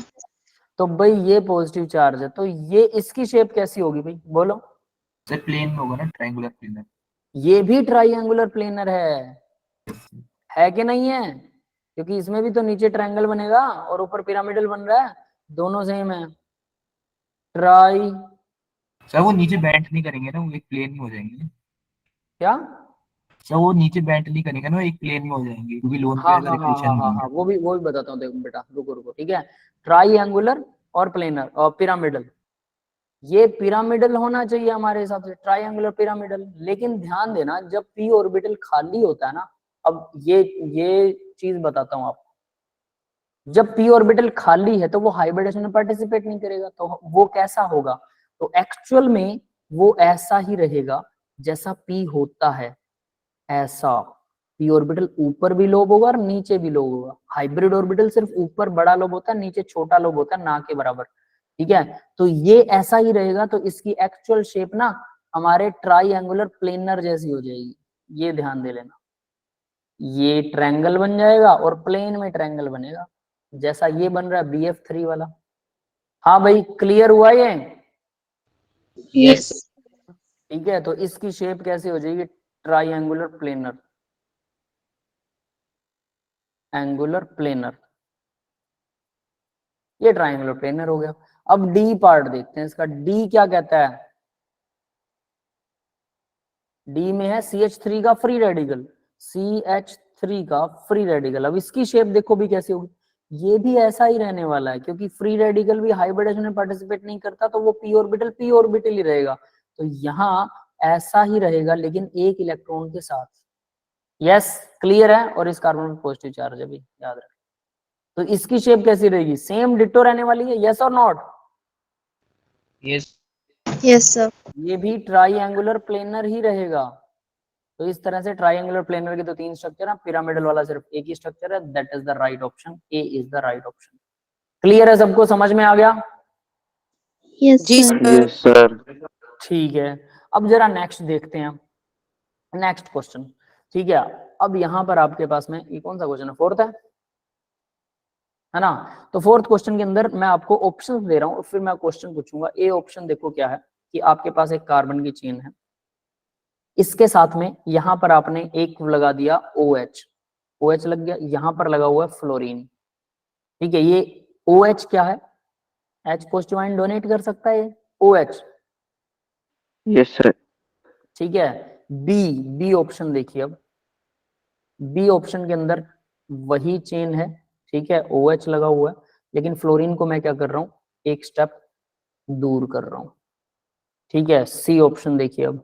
तो भाई ये पॉजिटिव चार्ज है, तो ये इसकी शेप कैसी होगी भाई, बोलो। सर प्लेन में होगा ना, ट्रायंगुलर प्लेनर। ये भी ट्राइएंगुलर प्लेनर है कि नहीं है, क्योंकि इसमें भी तो नीचे ट्रायंगल बनेगा और ऊपर पिरामिडल बन रहा है, दोनों सेम है। ट्राई सर वो नीचे बेंट नहीं करेंगे ना, वो एक प्लेन में हो जाएंगे। क्या, सर वो नीचे बेंट नहीं करेंगे ना, वो एक प्लेन में हो जाएंगे, क्योंकि लोन हाँ पेयर का हाँ हाँ रिपीटेशन हाँ नहीं हाँ है। हाँ, वो भी बताता हूँ, देखो बेटा रुको रुको। ठीक है, ट्राइएंगुलर और प्लेनर और पिरामिडल, ये पिरामिडल होना चाहिए हमारे हिसाब से, ट्रायंगुलर पिरामिडल। लेकिन ध्यान देना जब p ऑर्बिटल खाली होता है ना, अब ये चीज बताता हूं आपको, जब p ऑर्बिटल खाली है तो वो हाइब्रिडेशन में पार्टिसिपेट नहीं करेगा, तो वो कैसा होगा, तो एक्चुअल में वो ऐसा ही रहेगा जैसा p होता है, ऐसा। p ऑर्बिटल ऊपर भी लोब होगा और नीचे भी लोब होगा। हाइब्रिड ऑर्बिटल सिर्फ ऊपर बड़ा लोब होता है, नीचे छोटा लोब होता है, ना के बराबर, ठीक है। तो ये ऐसा ही रहेगा, तो इसकी एक्चुअल शेप ना हमारे ट्राइएंगुलर प्लेनर जैसी हो जाएगी, ये ध्यान दे लेना। ये ट्रायंगल बन जाएगा और प्लेन में ट्रायंगल बनेगा, जैसा ये बन रहा है BF3 वाला। हाँ भाई, क्लियर हुआ ये? Yes. ठीक है, तो इसकी शेप कैसे हो जाएगी, ट्राइएंगुलर प्लेनर, एंगुलर प्लेनर, ये ट्राइएंगुलर प्लेनर हो गया। अब डी पार्ट देखते हैं इसका, डी क्या कहता है। डी में है CH3 का फ्री रेडिकल, CH3 का फ्री रेडिकल। अब इसकी शेप देखो भी कैसी होगी, ये भी ऐसा ही रहने वाला है, क्योंकि फ्री रेडिकल भी हाइब्रिडेशन में पार्टिसिपेट नहीं करता, तो वो p ऑर्बिटल ही रहेगा। तो यहाँ ऐसा ही रहेगा, लेकिन एक इलेक्ट्रॉन के साथ। यस, क्लियर है। और इस कार्बन में पॉजिटिव चार्ज है भी, याद रखें। तो इसकी शेप कैसी रहेगी, सेम डिट्टो रहने वाली है, यस और नॉट? यस। Yes, sir. ये भी ट्राइएंगुलर प्लेनर ही रहेगा। तो इस तरह से ट्राइएंगुलर प्लेनर के तो 3 स्ट्रक्चर है, पिरामिडल वाला सिर्फ एक ही स्ट्रक्चर है, that is the right option, A is the right option. Clear है, सबको समझ में आ गया? Yes, जी sir. सर। Yes sir. ठीक है, अब जरा नेक्स्ट देखते हैं, नेक्स्ट क्वेश्चन। ठीक है, अब यहाँ पर आपके पास में ये कौन सा क्वेश्चन है, फोर्थ है ना। तो फोर्थ क्वेश्चन के अंदर मैं आपको ऑप्शंस दे रहा हूँ, फिर मैं क्वेश्चन पूछूंगा। ए ऑप्शन देखो क्या है, कि आपके पास एक कार्बन की चेन है, इसके साथ में यहाँ पर आपने एक लगा दिया OH लग गया, यहाँ पर लगा हुआ है फ्लोरीन। ठीक है, ये OH क्या है, H पॉजिटिव आयन डोनेट कर सकता है ये OH। Yes sir. ठीक है, बी ऑप्शन देखिए, अब बी ऑप्शन के अंदर वही चेन है, ठीक है, OH लगा हुआ है, लेकिन फ्लोरीन को मैं क्या कर रहा हूँ, एक स्टेप दूर कर रहा हूँ। ठीक है, सी ऑप्शन देखिए, अब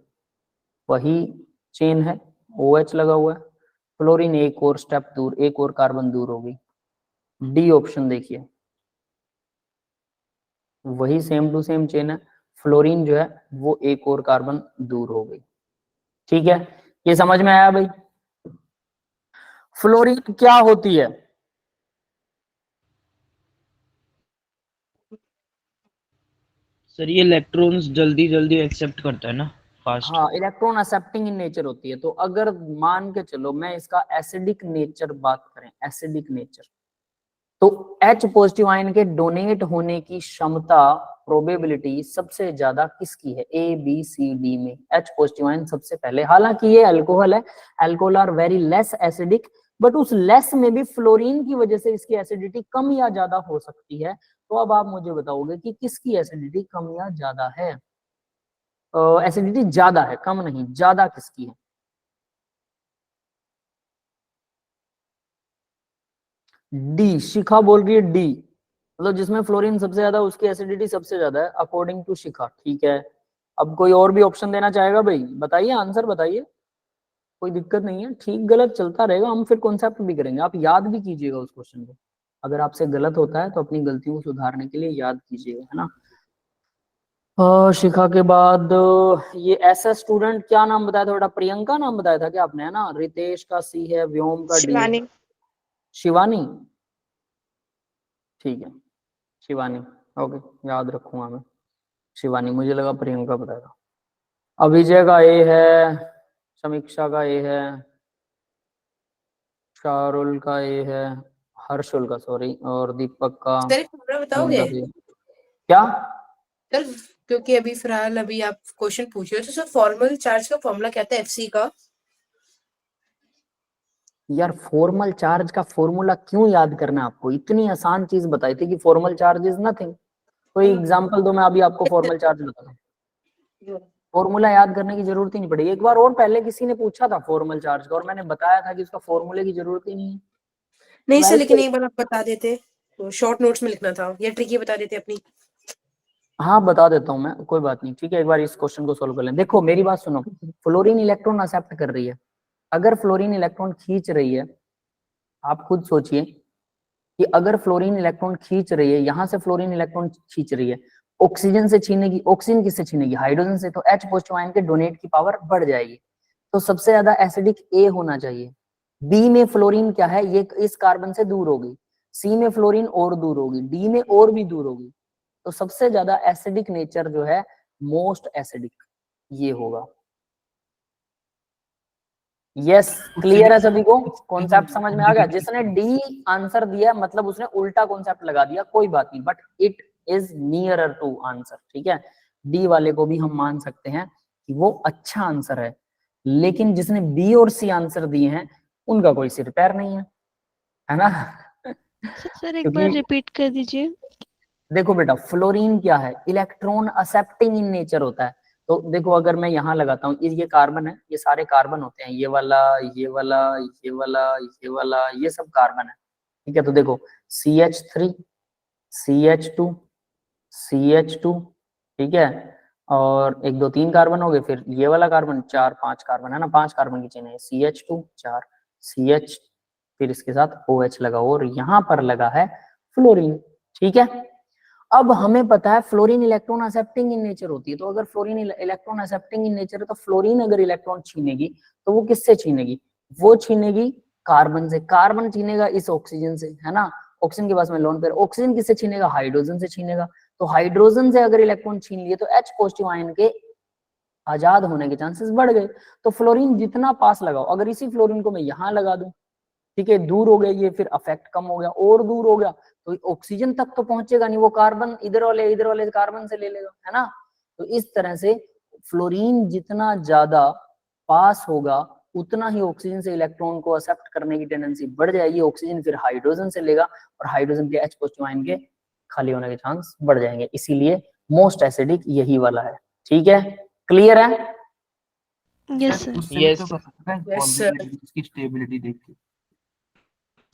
वही चेन है, OH लगा हुआ है, फ्लोरीन एक और स्टेप दूर, एक और कार्बन दूर होगी। डी ऑप्शन देखिए, वही सेम टू सेम चेन है, फ्लोरीन जो है वो एक और कार्बन दूर हो गई। ठीक है, ये समझ में आया भाई? फ्लोरीन क्या होती है, सर ये इलेक्ट्रॉन्स जल्दी जल्दी एक्सेप्ट करता है ना, फास्ट। हाँ, इलेक्ट्रॉन एक्सेप्टिंग इन नेचर होती है। तो अगर मान के चलो मैं इसका एसिडिक नेचर बात करें, एसिडिक नेचर, तो H पॉजिटिव आयन के डोनेट होने की क्षमता, प्रोबेबिलिटी सबसे ज्यादा किसकी है, A B C D में H पॉजिटिव आयन सबसे पहले। हालांकि ये अल्कोहल है, alcohol are very less acidic, but उस लेस में भी फ्लोरीन की वजह से इसकी एसिडिटी कम या ज्यादा हो सकती है। तो अब आप मुझे बताओगे कि किसकी एसिडिटी कम या ज्यादा है, एसिडिटी ज्यादा है, कम नहीं, ज्यादा किसकी है? डी, शिखा बोल रही है डी, मतलब जिसमें फ्लोरीन सबसे ज्यादा उसकी एसिडिटी सबसे ज्यादा है अकॉर्डिंग टू शिखा। ठीक है, अब कोई और भी ऑप्शन देना चाहेगा भाई, बताइए, आंसर बताइए, कोई दिक्कत नहीं है, ठीक गलत चलता रहेगा, हम फिर कॉन्सेप्ट भी करेंगे, आप याद भी कीजिएगा उस क्वेश्चन को। अगर आपसे गलत होता है तो अपनी गलतियों को सुधारने के लिए याद कीजिएगा, है ना। शिखा के बाद ये ऐसा स्टूडेंट, क्या नाम बताया था बेटा, प्रियंका नाम बताया था क्या आपने, है ना। रितेश का सी है, व्योम का डी है, शिवानी, ठीक है, शिवानी, ओके, याद रखूंगा मैं, शिवानी, मुझे लगा प्रियंका बताया था। अभिजय का ए है, समीक्षा का ए है, शारुल का ए है, हर्षुल का सॉरी, और दीपक का, सर एक फॉर्मूला बताओगे क्या सर, क्योंकि अभी फिलहाल अभी आप क्वेश्चन पूछ रहे हो, तो सर फॉर्मल चार्ज का फॉर्मूला क्या था FC का? यार, फॉर्मल चार्ज का फॉर्मूला क्यों याद करना है आपको, इतनी आसान चीज बताई थी कि फॉर्मल चार्ज इज नथिंग। कोई एग्जांपल दो, मैं अभी आपको फॉर्मल चार्ज बताता हूँ। फॉर्मूला याद करने की जरूरत ही नहीं पड़ेगी, एक बार और पहले किसी ने पूछा था फॉर्मल चार्ज का, और मैंने बताया था कि उसका फॉर्मूले की जरूरत ही नहीं है। नहीं सर, वैसे लेकिन एक बार आप बता देते तो शॉर्ट नोट्स में लिखना था, या ट्रिकी बता देते अपनी। हाँ बता देता हूँ मैं, कोई बात नहीं, ठीक है। एक बार इस क्वेश्चन को सोल्व कर लें। देखो मेरी बात सुनो, फ्लोरीन इलेक्ट्रॉन एक्सेप्ट कर रही है। अगर फ्लोरीन इलेक्ट्रॉन खींच रही है, आप खुद सोचिए कि अगर फ्लोरीन इलेक्ट्रॉन खींच रही है, यहां से फ्लोरीन इलेक्ट्रॉन खींच रही है, ऑक्सीजन से छीनेगी। ऑक्सीजन किससे छीनेगी? हाइड्रोजन से। तो H पॉजिटिव आयन के डोनेट की पावर बढ़ जाएगी। तो सबसे ज्यादा एसिडिक ए होना चाहिए। बी में फ्लोरीन क्या है, ये इस कार्बन से दूर होगी। सी में फ्लोरीन और दूर होगी, डी में और भी दूर होगी। तो सबसे ज्यादा एसिडिक नेचर जो है, मोस्ट एसिडिक, ये होगा। यस, क्लियर है सभी को? कॉन्सेप्ट समझ में आ गया? जिसने डी आंसर दिया मतलब उसने उल्टा कॉन्सेप्ट लगा दिया, कोई बात नहीं, but it is nearer to answer, ठीक है। डी वाले को भी हम मान सकते हैं कि वो अच्छा आंसर है, लेकिन जिसने बी और सी आंसर दिए हैं उनका कोई सिर पैर नहीं है ना? सर एक बार रिपीट कर दीजिए। देखो बेटा, फ्लोरीन क्या है? इलेक्ट्रॉन एक्सेप्टिंग इन नेचर होता है। तो देखो अगर मैं यहाँ लगाता हूँ, ये कार्बन है, ये सारे कार्बन होते हैं, ये वाला, ये वाला, ये वाला, ये वाला, ये सब कार्बन है, ठीक है। तो देखो CH3, CH2, CH2, ठीक है, और 1 2 3 कार्बन हो गए, फिर ये वाला कार्बन, 4 5 कार्बन है ना, 5 कार्बन की चेन है, CH2 4 CH, फिर इसके साथ OH लगा और यहाँ पर लगा है फ्लोरीन, ठीक है। अब हमें पता है fluorine electron accepting in nature होती है। तो अगर fluorine electron accepting in nature है, तो फ्लोरीन अगर इलेक्ट्रॉन छीनेगी तो वो किससे छीनेगी? वो छीनेगी कार्बन से। कार्बन छीनेगा इस ऑक्सीजन से, है ना। ऑक्सीजन के पास में लोन पेयर, ऑक्सीजन किससे छीनेगा? हाइड्रोजन से छीनेगा। तो हाइड्रोजन से अगर इलेक्ट्रॉन छीन लिए तो H पॉजिटिव आयन के आजाद होने के चांसेस बढ़ गए। तो फ्लोरीन जितना पास लगाओ, अगर इसी फ्लोरीन को मैं यहाँ लगा दूं, ठीक है, दूर हो गया ये, फिर अफेक्ट कम हो गया, और दूर हो गया तो ऑक्सीजन तक तो पहुंचेगा नहीं, वो कार्बन इधर वाले कार्बन से ले लेगा, है ना। तो इस तरह से फ्लोरीन जितना ज्यादा पास होगा उतना ही ऑक्सीजन से इलेक्ट्रॉन को एक्सेप्ट करने की टेंडेंसी बढ़ जाएगी। ऑक्सीजन फिर हाइड्रोजन से लेगा और हाइड्रोजन के H पॉजिटिव आयन के खाली होने के चांस बढ़ जाएंगे। इसीलिए मोस्ट एसिडिक यही वाला है, ठीक है। क्लियर है? Yes sir. उससे भी Yes, तो कर सकते हैं Yes, sir. कॉन्जुगेट बेस की स्टेबिलिटी देख के।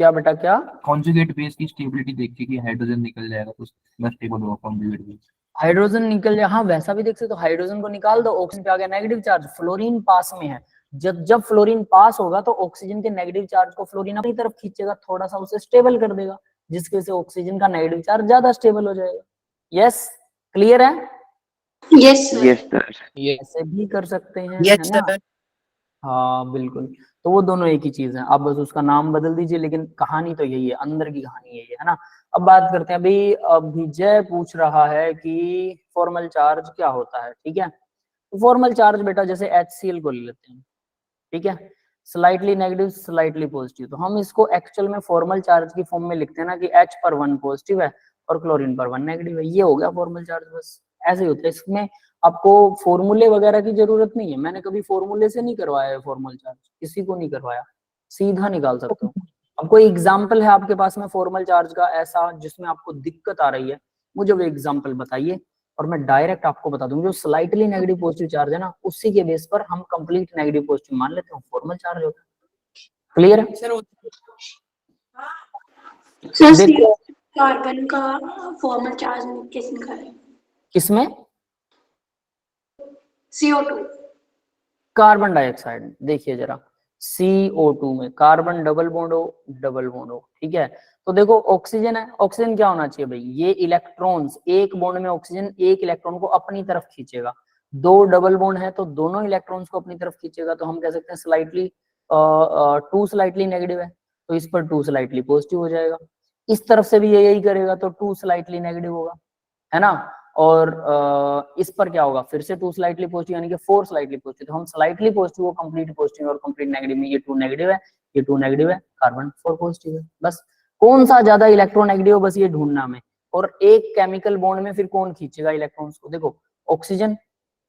क्या बेटा, क्या? कॉन्जुगेट बेस की स्टेबिलिटी देख के कि हाइड्रोजन निकल जाएगा तो उसमें स्टेबल होगा कॉन्जुगेट बेस। हाइड्रोजन निकल जाए, हाँ वैसा भी देख सकते हो। हाइड्रोजन को निकाल दो, ऑक्सीजन पे आ गया नेगेटिव चार्ज, फ्लोरीन पास में है। जब फ्लोरीन पास होगा तो ऑक्सीजन के नेगेटिव चार्ज को फ्लोरीन अपनी तरफ खींचेगा, थोड़ा सा उसे स्टेबल कर देगा, जिसकी वजह से ऑक्सीजन का नेगेटिव चार्ज ज्यादा स्टेबल हो जाएगा। यस, क्लियर है? Yes sir. Yes sir. yes. ऐसे भी कर सकते हैं, Yes, है ना। sir. हाँ बिल्कुल, तो वो दोनों एक ही चीज है, आप बस उसका नाम बदल दीजिए, लेकिन कहानी तो यही है, अंदर की कहानी यही है ना। अब बात करते हैं, अभी अभिजय पूछ रहा है कि फॉर्मल चार्ज क्या होता है, ठीक है। तो फॉर्मल चार्ज बेटा जैसे HCl को ले लेते हैं, ठीक है, स्लाइटली नेगेटिव स्लाइटली पॉजिटिव। तो हम इसको एक्चुअल में फॉर्मल चार्ज की फॉर्म में लिखते हैं ना कि H पर 1 पॉजिटिव है और क्लोरीन पर 1 नेगेटिव है, ये हो गया फॉर्मल चार्ज। बस ऐसे ही होता है, इसमें आपको फॉर्मूले वगैरह की जरूरत नहीं है। मैंने कभी फॉर्मूले से नहीं करवाया है फॉर्मल चार्ज, किसी को नहीं करवाया, सीधा निकाल सकते हो। अब कोई एग्जाम्पल है आपके पास में फॉर्मल चार्ज का ऐसा जिसमें आपको दिक्कत आ रही है, मुझे वो एग्जाम्पल बताइए और मैं डायरेक्ट आपको बता दूंगा। जो स्लाइटली नेगेटिव पॉजिटिव चार्ज है ना, उसी के बेस पर हम कंप्लीट नेगेटिव पॉजिटिव मान लेते हैं, फॉर्मल चार्ज होता है। क्लियर है? Sir, सर देखो कार्बन का फॉर्मल चार्ज कैसे निकालें? किसमें? CO2। Carbon dioxide. देखिए जरा, CO2 में कार्बन डबल बॉन्ड हो, ठीक है। तो देखो ऑक्सीजन है, ऑक्सीजन क्या होना चाहिए भाई? ये इलेक्ट्रॉन्स एक बॉन्ड में ऑक्सीजन एक इलेक्ट्रॉन को अपनी तरफ खींचेगा। 2 डबल बॉन्ड है तो दोनों इलेक्ट्रॉन्स को अपनी तरफ खींचेगा, तो हम कह सकते हैं स्लाइटली 2 स्लाइटली नेगेटिव है तो इस पर 2 स्लाइटली पॉजिटिव हो जाएगा। इस तरफ से भी ये यही करेगा तो 2 स्लाइटली नेगेटिव होगा, है ना। और इस पर क्या होगा? फिर से 2 स्लाइटली पॉजिटिव, यानी कि 4 स्लाइटली पॉजिटिव। तो हम स्लाइटली पॉजिटिव को कंप्लीट पॉजिटिव और कंप्लीट नेगेटिव में ये 2 नेगेटिव है, ये 2 नेगेटिव है, कार्बन 4 पॉजिटिव है। बस कौन सा ज्यादा इलेक्ट्रोनेगेटिव, बस ये ढूंढना में। और एक केमिकल बॉन्ड में फिर कौन खींचेगा इलेक्ट्रॉन्स को? देखो ऑक्सीजन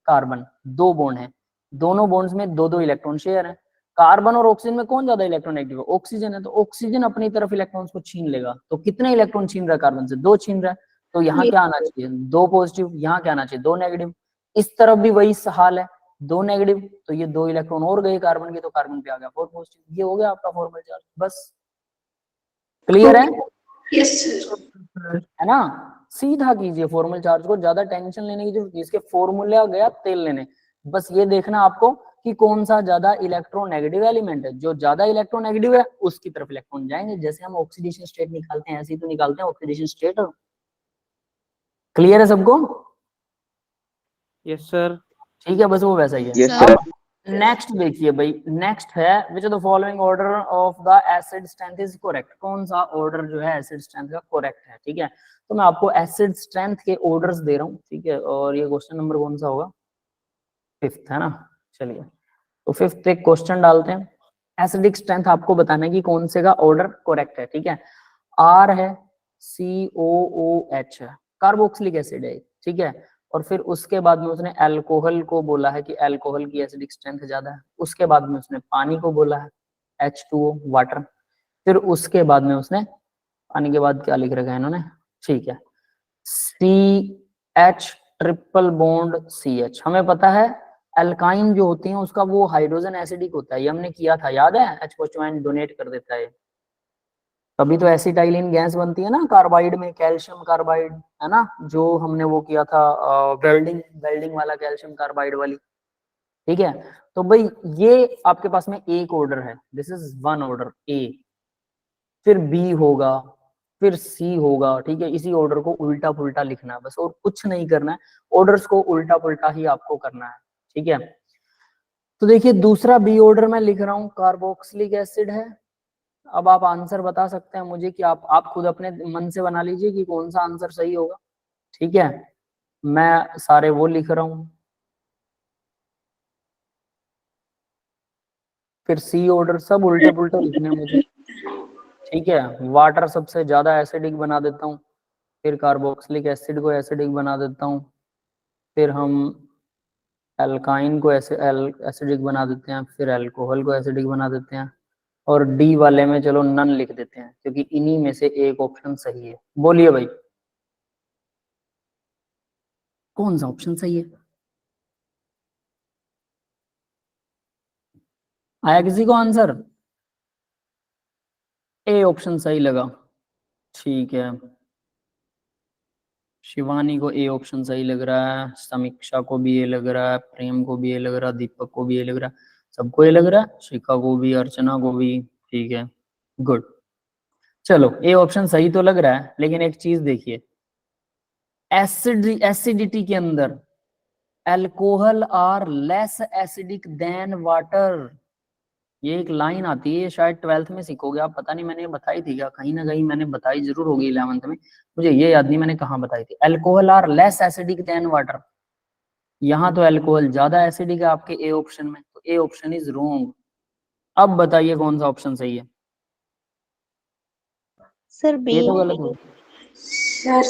कार्बन 2 बॉन्ड है, दोनों बॉन्ड्स में 2 इलेक्ट्रॉन शेयर है। कार्बन और ऑक्सीजन में कौन ज्यादा इलेक्ट्रोनेगेटिव है? ऑक्सीजन है, तो ऑक्सीजन अपनी तरफ इलेक्ट्रॉन्स को छीन लेगा। तो कितने इलेक्ट्रॉन छीन रहा है कार्बन से? 2 छीन रहा है। तो यहाँ क्या आना चाहिए? 2 पॉजिटिव। यहाँ क्या आना चाहिए? 2 नेगेटिव। इस तरफ भी वही हाल है, 2 नेगेटिव, तो ये 2 इलेक्ट्रॉन और गए कार्बन के, तो कार्बन पे आ गया 4 पॉजिटिव। ये हो गया आपका फॉर्मल चार्ज। बस क्लियर है? Yes sir. है ना। सीधा कीजिए फॉर्मल चार्ज को, ज्यादा टेंशन लेने की जरूरत नहीं। इसके फॉर्मूला गया तेल लेने, बस ये देखना आपको कि कौन सा ज्यादा इलेक्ट्रोनेगेटिव एलिमेंट है। जो ज्यादा इलेक्ट्रोनेगेटिव है उसकी तरफ इलेक्ट्रॉन जाएंगे। जैसे हम ऑक्सीडेशन स्टेट निकालते हैं ऐसे ही तो निकालते हैं ऑक्सीडेशन स्टेट। क्लियर है सबको? Yes sir. ठीक है, बस वो वैसा ही है। Yes sir. सर। नेक्स्ट देखिए भाई, नेक्स्ट है विच of the following order of the acid strength is correct. कौन सा ऑर्डर जो है एसिड स्ट्रेंथ का करेक्ट है? ठीक है, तो मैं आपको एसिड स्ट्रेंथ के ऑर्डर्स दे रहा हूँ, ठीक है। और ये क्वेश्चन नंबर कौन सा होगा? 5th है ना। चलिए, तो 5th एक क्वेश्चन डालते हैं। एसिडिक स्ट्रेंथ आपको बताना है कि कौन से का ऑर्डर करेक्ट है, ठीक है। आर है, COOH है, कार्बोक्सिलिक एसिड है, ठीक है। और फिर उसके बाद में उसने अल्कोहल को बोला है कि अल्कोहल की एसिडिक स्ट्रेंथ ज्यादा है। उसके बाद में उसने पानी को बोला है H2O वाटर। फिर उसके बाद में उसने पानी के बाद क्या लिख रखा है इन्होंने, ठीक है, CH ट्रिपल बॉन्ड CH। हमें पता है अल्काइन जो होती है उसका वो हाइड्रोजन एसिडिक होता है, ये हमने किया था, याद है? H डोनेट कर देता है। तभी तो एसिटाइलिन गैस बनती है ना कार्बाइड में, कैल्शियम कार्बाइड, है ना, जो हमने वो किया था वेल्डिंग वाला कैल्शियम कार्बाइड वाली, ठीक है। तो भाई ये आपके पास में एक ऑर्डर है, this is one order A, फिर B होगा, फिर C होगा, ठीक है। इसी ऑर्डर को उल्टा पुल्टा लिखना है बस, और कुछ नहीं करना है, ऑर्डर्स को उल्टा पुल्टा ही आपको करना है, ठीक है। तो देखिए दूसरा B ऑर्डर मैं लिख रहा हूँ, कार्बोक्सिलिक एसिड है। अब आप आंसर बता सकते हैं मुझे कि आप खुद अपने मन से बना लीजिए कि कौन सा आंसर सही होगा, ठीक है। मैं सारे वो लिख रहा हूं, फिर C ऑर्डर सब उल्टे पुल्टे लिखने हैं मुझे, ठीक है। वाटर सबसे ज्यादा एसिडिक बना देता हूँ, फिर कार्बोक्सिलिक एसिड को एसिडिक बना देता हूँ, फिर हम एल्काइन को एसिडिक बना देते हैं, फिर अल्कोहल को एसिडिक बना देते हैं, और डी वाले में चलो नन लिख देते हैं क्योंकि इन्हीं में से एक ऑप्शन सही है। बोलिए भाई कौन सा ऑप्शन सही है? आया किसी को आंसर? ए ऑप्शन सही लगा, ठीक है। शिवानी को ए ऑप्शन सही लग रहा है, समीक्षा को भी ये लग रहा है, प्रेम को भी ये लग रहा है, दीपक को भी ये लग रहा है, सबको ये लग रहा है, शिखा को भी, अर्चना को भी, ठीक है, गुड। चलो ए ऑप्शन सही तो लग रहा है, लेकिन एक चीज देखिए, एसिडिटी के अंदर alcohol are less acidic than water. ये एक लाइन आती है, शायद 12th में सीखोगे आप, पता नहीं मैंने बताई थी क्या, कहीं ना कहीं मैंने बताई जरूर होगी 11th में, मुझे ये याद नहीं मैंने कहाँ बताई थी। Alcohol are less acidic than water, यहाँ तो अल्कोहल ज्यादा एसिडिक है आपके ए ऑप्शन में, तो ए ऑप्शन इज रॉन्ग। अब बताइए कौन सा ऑप्शन सही है? Sir B. ये तो गलत हो। सर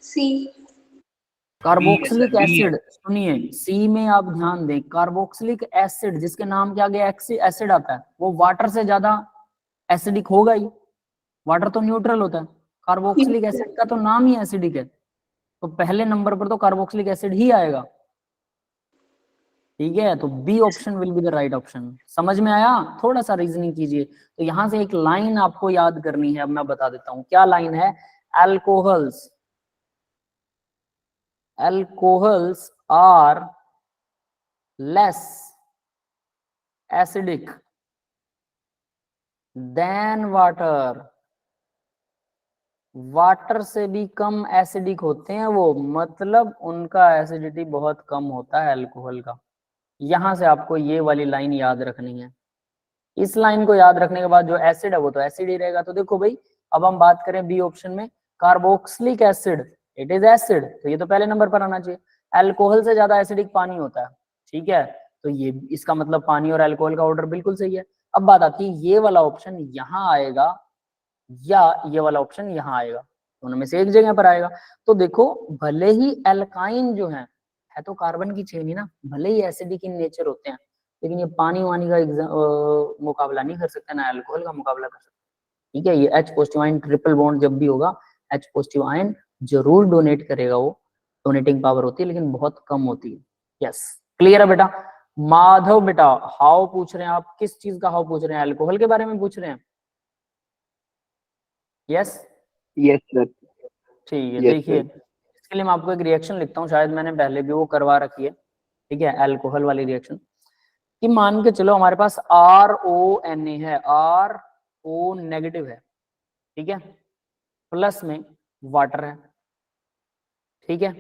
सी कार्बोक्सिलिक B है। एसिड, सुनिए सी में आप ध्यान दें, कार्बोक्सिलिक एसिड जिसके नाम के आगे एसिड आता है वो वाटर से ज्यादा एसिडिक होगा ही, वाटर तो न्यूट्रल होता है, कार्बोक्सिलिक एसिड का तो नाम ही एसिडिक है, तो पहले नंबर पर तो कार्बोक्सिलिक एसिड ही आएगा, ठीक है। तो B option will be the right option. समझ में आया? थोड़ा सा रीजनिंग कीजिए। तो यहां से एक लाइन आपको याद करनी है, अब मैं बता देता हूं क्या लाइन है। Alcohols are less acidic than water। Water से भी कम एसिडिक होते हैं वो, मतलब उनका एसिडिटी बहुत कम होता है अल्कोहल का। यहां से आपको ये वाली लाइन याद रखनी है। इस लाइन को याद रखने के बाद जो एसिड है वो तो एसिड ही रहेगा। तो देखो भाई, अब हम बात करें बी ऑप्शन में, carboxylic acid it is acid, तो ये तो पहले नंबर पर आना चाहिए। अल्कोहल से ज्यादा एसिडिक पानी होता है, ठीक है, तो ये इसका मतलब पानी और अल्कोहल का ऑर्डर बिल्कुल सही है। अब बात आती है ये वाला ऑप्शन यहाँ आएगा या ये वाला ऑप्शन यहाँ आएगा, दोनों में से एक जगह पर आएगा। तो देखो भले ही एल्काइन जो है तो कार्बन की चेन ही ना, भले ही एसिडिक इन नेचर होते हैं, लेकिन ये पानी वानी का मुकाबला नहीं कर सकते, ना अल्कोहल का मुकाबला कर सकते, ठीक है। ये H positive ion triple bond जब भी होगा, H पॉजिटिव आयन जरूर डोनेट करेगा, वो डोनेटिंग पावर होती है लेकिन बहुत कम होती है। यस, क्लियर है बेटा? माधव बेटा हाउ पूछ रहे हैं आप, किस चीज का हाउ पूछ रहे हैं? अल्कोहल के बारे में पूछ रहे हैं? Yes yes sir. ठीक है, Yes, देखिए sir. इसके लिए मैं आपको एक रिएक्शन लिखता हूँ, शायद मैंने पहले भी वो करवा रखी है, ठीक है, अल्कोहल वाली रिएक्शन। कि मान के चलो हमारे पास RONA है, RO नेगेटिव है, ठीक है, प्लस में वाटर है, ठीक है,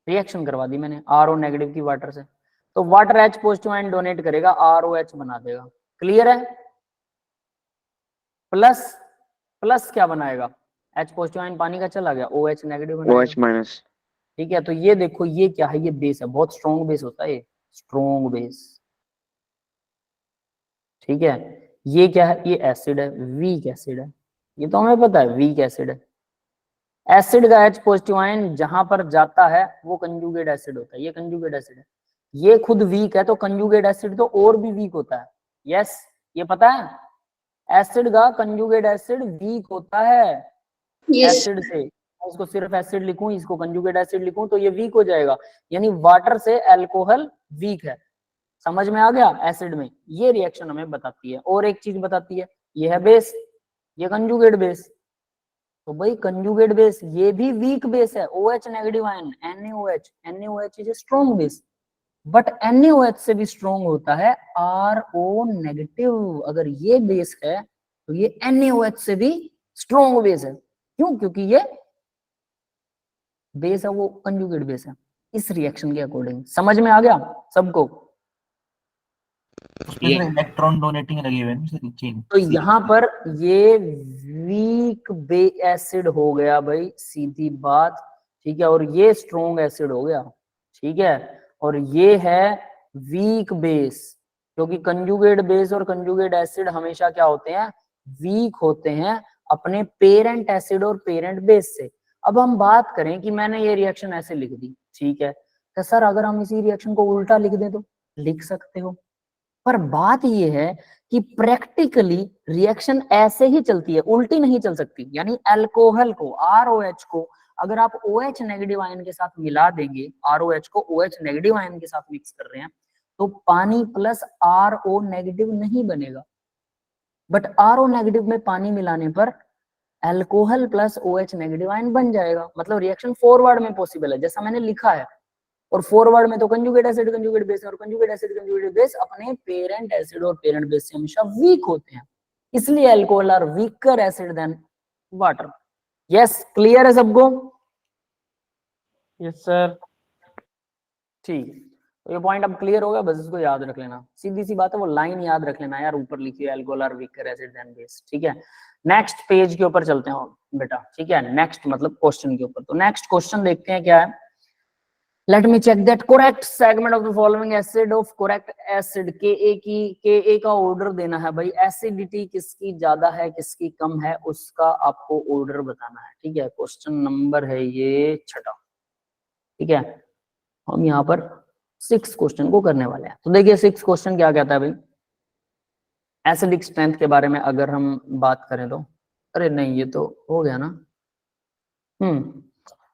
रिएक्शन करवा दी मैंने RO नेगेटिव की वाटर से, तो water H positive ion donate करेगा, ROH बना देगा, क्लियर है। प्लस प्लस क्या बनाएगा, H पॉजिटिव आयन पानी का चला गया, OH नेगेटिव बनाएगा, OH minus. ठीक है। तो ये देखो ये क्या है, ये बेस है, बहुत स्ट्रॉन्ग बेस होता है ये, स्ट्रॉन्ग बेस, ठीक है। ये क्या है, ये एसिड है, वीक एसिड है, ये तो हमें पता है वीक एसिड है। एसिड का H पॉजिटिव आयन जहां पर जाता है वो कंजुगेट एसिड होता है, ये कंजुगेट एसिड है, ये खुद वीक है तो कंजुगेट एसिड तो और भी वीक होता है, यस ये पता है, एसिड का कंजुगेट एसिड वीक होता है यस एसिड से, इसको सिर्फ एसिड लिखूं, इसको कंजुगेट एसिड लिखूं तो ये वीक हो जाएगा, यानी वाटर से अल्कोहल वीक है, समझ में आ गया। एसिड में ये रिएक्शन हमें बताती है, और एक चीज बताती है, ये है बेस, ये कंजुगेट बेस, तो भाई कंजुगेट बेस ये भी वीक बेस है, OH negative ion NaOH is a strong base, but NaOH से भी स्ट्रॉन्ग होता है RO नेगेटिव, अगर ये बेस है तो ये NaOH से भी स्ट्रॉन्ग बेस है, क्यों, क्योंकि ये बेस है वो कंजुगेट बेस है, इस रिएक्शन के अकॉर्डिंग, समझ में आ गया सबको। उसपे सर इलेक्ट्रॉन डोनेटिंग लगे हुए हैं सर चेन। तो यहाँ पर ये वीक बे एसिड हो गया भाई, सीधी बात, ठीक है, और ये स्ट्रॉन्ग एसिड हो गया, ठीक है, और ये है वीक बेस, क्योंकि कंजुगेट बेस और कंजुगेट एसिड हमेशा क्या होते हैं, वीक होते हैं अपने पेरेंट एसिड और पेरेंट बेस से। अब हम बात करें कि मैंने ये रिएक्शन ऐसे लिख दी, ठीक है, तो सर अगर हम इसी रिएक्शन को उल्टा लिख दें तो लिख सकते हो, पर बात ये है कि प्रैक्टिकली रिएक्शन ऐसे ही चलती है, उल्टी नहीं चल सकती, यानी अल्कोहल को ROH को अगर आप OH नेगेटिव आयन के साथ मिला देंगे, ROH को OH नेगेटिव आयन के साथ मिक्स कर रहे हैं, तो पानी प्लस RO नेगेटिव नहीं बनेगा, बट RO नेगेटिव में पानी मिलाने पर alcohol plus OH negative ion बन जाएगा, मतलब रिएक्शन फॉरवर्ड में पॉसिबल है जैसा मैंने लिखा है, और फॉरवर्ड में तो कंजुगेट एसिड कंजुगेट बेस और कंजुगेट एसिड कंजुगेट बेस अपने पेरेंट एसिड और पेरेंट बेस से हमेशा वीक होते हैं, इसलिए alcohol are weaker acid than water. Yes clear है सबको, यस सर। ठीक, तो ये पॉइंट अब क्लियर होगा, बस इसको याद रख लेना, सीधी सी बात है, वो लाइन याद रख लेना यार, ऊपर लिखी है alcohol are weaker acid than base, ठीक है। नेक्स्ट पेज के ऊपर चलते हैं बेटा, ठीक है, नेक्स्ट मतलब क्वेश्चन के ऊपर, तो नेक्स्ट क्वेश्चन देखते हैं क्या है। Let me check that correct segment of the following acid of correct acid Ka का ऑर्डर देना है भाई, एसिडिटी किसकी ज्यादा है किसकी कम है उसका आपको ऑर्डर बताना है, ठीक है। क्वेश्चन नंबर है ये 6, ठीक है, हम यहाँ पर 6 क्वेश्चन को करने वाले हैं। तो देखिए 6 क्वेश्चन क्या कहता है भाई, एसिडिक स्ट्रेंथ के बारे में अगर हम बात करें तो, अरे नहीं ये तो हो गया ना,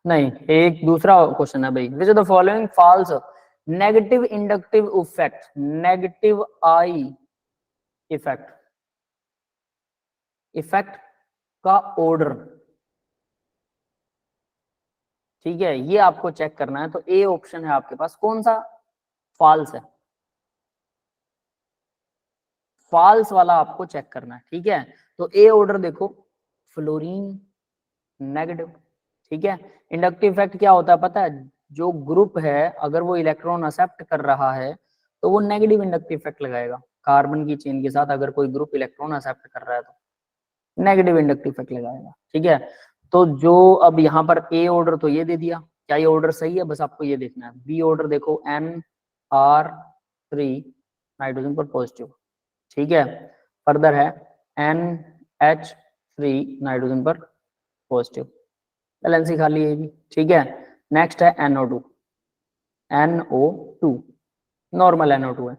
नहीं, एक दूसरा क्वेश्चन है भाई, which of the following false negative inductive effect, negative I effect, effect का ऑर्डर, ठीक है, ये आपको चेक करना है। तो ए ऑप्शन है आपके पास, कौन सा फॉल्स है, फॉल्स वाला आपको चेक करना है, ठीक है। तो ए ऑर्डर देखो, फ्लोरीन नेगेटिव, ठीक है। इंडक्टिव इफेक्ट क्या होता है पता है, जो ग्रुप है अगर वो इलेक्ट्रॉन एक्सेप्ट कर रहा है तो वो नेगेटिव इंडक्टिव इफेक्ट लगाएगा, कार्बन की चेन के साथ अगर कोई ग्रुप इलेक्ट्रॉन एक्सेप्ट कर रहा है तो नेगेटिव इंडक्टिव इफेक्ट लगाएगा, ठीक है। तो जो अब यहाँ पर ए ऑर्डर तो ये दे दिया, क्या ये ऑर्डर सही है, बस आपको ये देखना है। बी ऑर्डर देखो, NR3 नाइट्रोजन पर पॉजिटिव, ठीक है, फर्दर है NH3 नाइट्रोजन पर पॉजिटिव, वैलेंसी खाली है भी, ठीक है। नेक्स्ट है NO2, NO2 नॉर्मल NO2 है,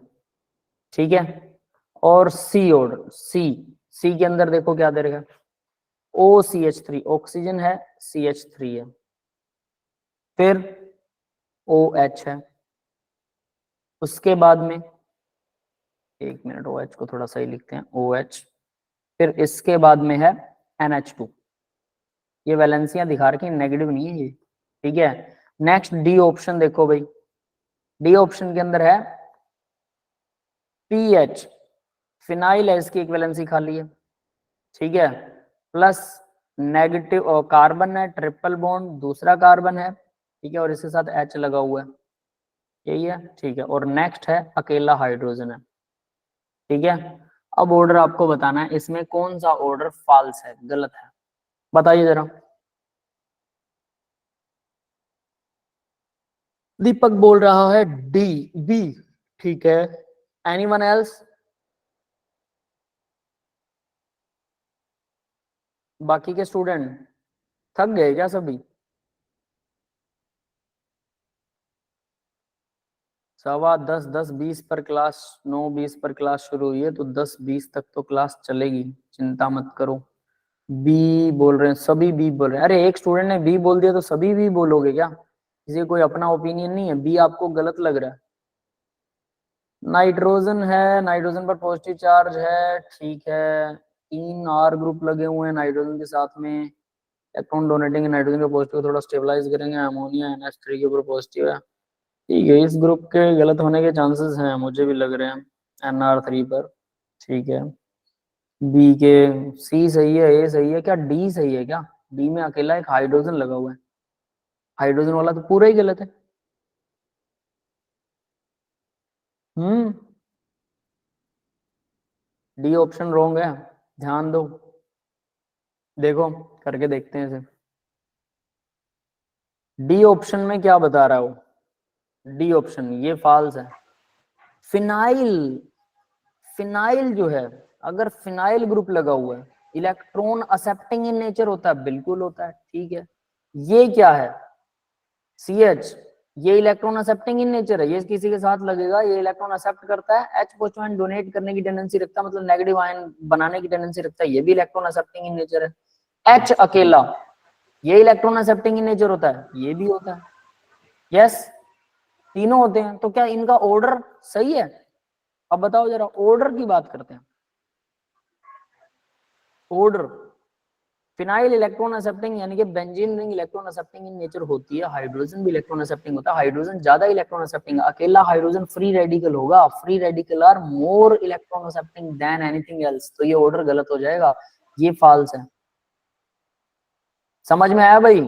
ठीक है। और सी ऑर्डर, सी के अंदर देखो क्या दे रहा है, OCH3 ऑक्सीजन है, CH3 है, फिर OH है, उसके बाद में एक मिनट OH को थोड़ा सही लिखते हैं, OH, फिर इसके बाद में है NH2, ये वैलेंसियां दिखा रखी, नेगेटिव नहीं है ये, ठीक है। नेक्स्ट डी ऑप्शन देखो भाई, डी ऑप्शन के अंदर है पीएच, फिनाइल है, इसकी एक वैलेंसी खाली है, ठीक है, प्लस नेगेटिव और कार्बन है, ट्रिपल बॉन्ड दूसरा कार्बन है, ठीक है, और इसके साथ एच लगा हुआ है, यही है, ठीक है। और नेक्स्ट है अकेला हाइड्रोजन है, ठीक है। अब ऑर्डर आपको बताना है, इसमें कौन सा ऑर्डर फॉल्स है, गलत है, बताइए जरा। दीपक बोल रहा है डी, बी, ठीक है। Anyone else? बाकी के स्टूडेंट थक गए क्या सभी? 9:15, 10:20 पर क्लास, 9:20 पर क्लास शुरू हुई है, तो 10:20 तक तो क्लास चलेगी, चिंता मत करो। बी बोल रहे हैं, सभी बी बोल रहे हैं। अरे एक स्टूडेंट ने बी बोल दिया तो सभी बी बोलोगे क्या? किसी कोई अपना ओपिनियन नहीं है? बी आपको गलत लग रहा है? नाइट्रोजन है, नाइट्रोजन पर पॉजिटिव चार्ज है, ठीक है। 3 R ग्रुप लगे हुए हैं नाइट्रोजन के साथ में, इलेक्ट्रॉन डोनेटिंग नाइट्रोजन के पॉजिटिव थोड़ा स्टेबलाइज करेंगे, अमोनिया NH3 के ऊपर पॉजिटिव है, ठीक है। इस ग्रुप के गलत होने के चांसेस हैं, मुझे भी लग रहे हैं, NR3 पर, ठीक है। बी के, सी सही है, ए सही है क्या, डी सही है क्या? डी में अकेला एक हाइड्रोजन लगा हुआ है, हाइड्रोजन वाला तो पूरा ही गलत है। डी ऑप्शन रॉन्ग है, ध्यान दो, देखो करके देखते हैं इसे। डी ऑप्शन में क्या बता रहा हो? डी ऑप्शन ये फॉल्स है। फिनाइल, फिनाइल जो है, अगर फिनाइल ग्रुप लगा हुआ है, इलेक्ट्रॉन एक्सेप्टिंग इन नेचर होता है, बिल्कुल होता है, ठीक है। ये क्या है? CH, ये इलेक्ट्रॉन एक्सेप्टिंग इन नेचर है, ये किसी के साथ लगेगा, ये इलेक्ट्रॉन एक्सेप्ट करता है, H पॉजिटिव आयन डोनेट करने की टेंडेंसी रखता है, मतलब नेगेटिव आयन बनाने की टेंडेंसी रखता है, ये भी इलेक्ट्रॉन एक्सेप्टिंग इन नेचर है। H अकेला, ये इलेक्ट्रॉन एक्सेप्टिंग इन नेचर होता है, ये भी होता है, यस, तीनों होते हैं। तो क्या इनका ऑर्डर सही है? अब बताओ जरा, ऑर्डर की बात करते हैं। ऑर्डर, फिनाइल इलेक्ट्रॉन एक्सेप्टिंग यानी कि benzene ring electron accepting in nature होती है, हाइड्रोजन भी इलेक्ट्रॉन एक्सेप्टिंग होता है, हाइड्रोजन ज्यादा इलेक्ट्रॉन एक्सेप्टिंग, अकेला हाइड्रोजन फ्री रेडिकल होगा, free radical are more electron accepting than anything else, तो ये ऑर्डर गलत हो जाएगा, ये फॉल्स है। समझ में आया भाई?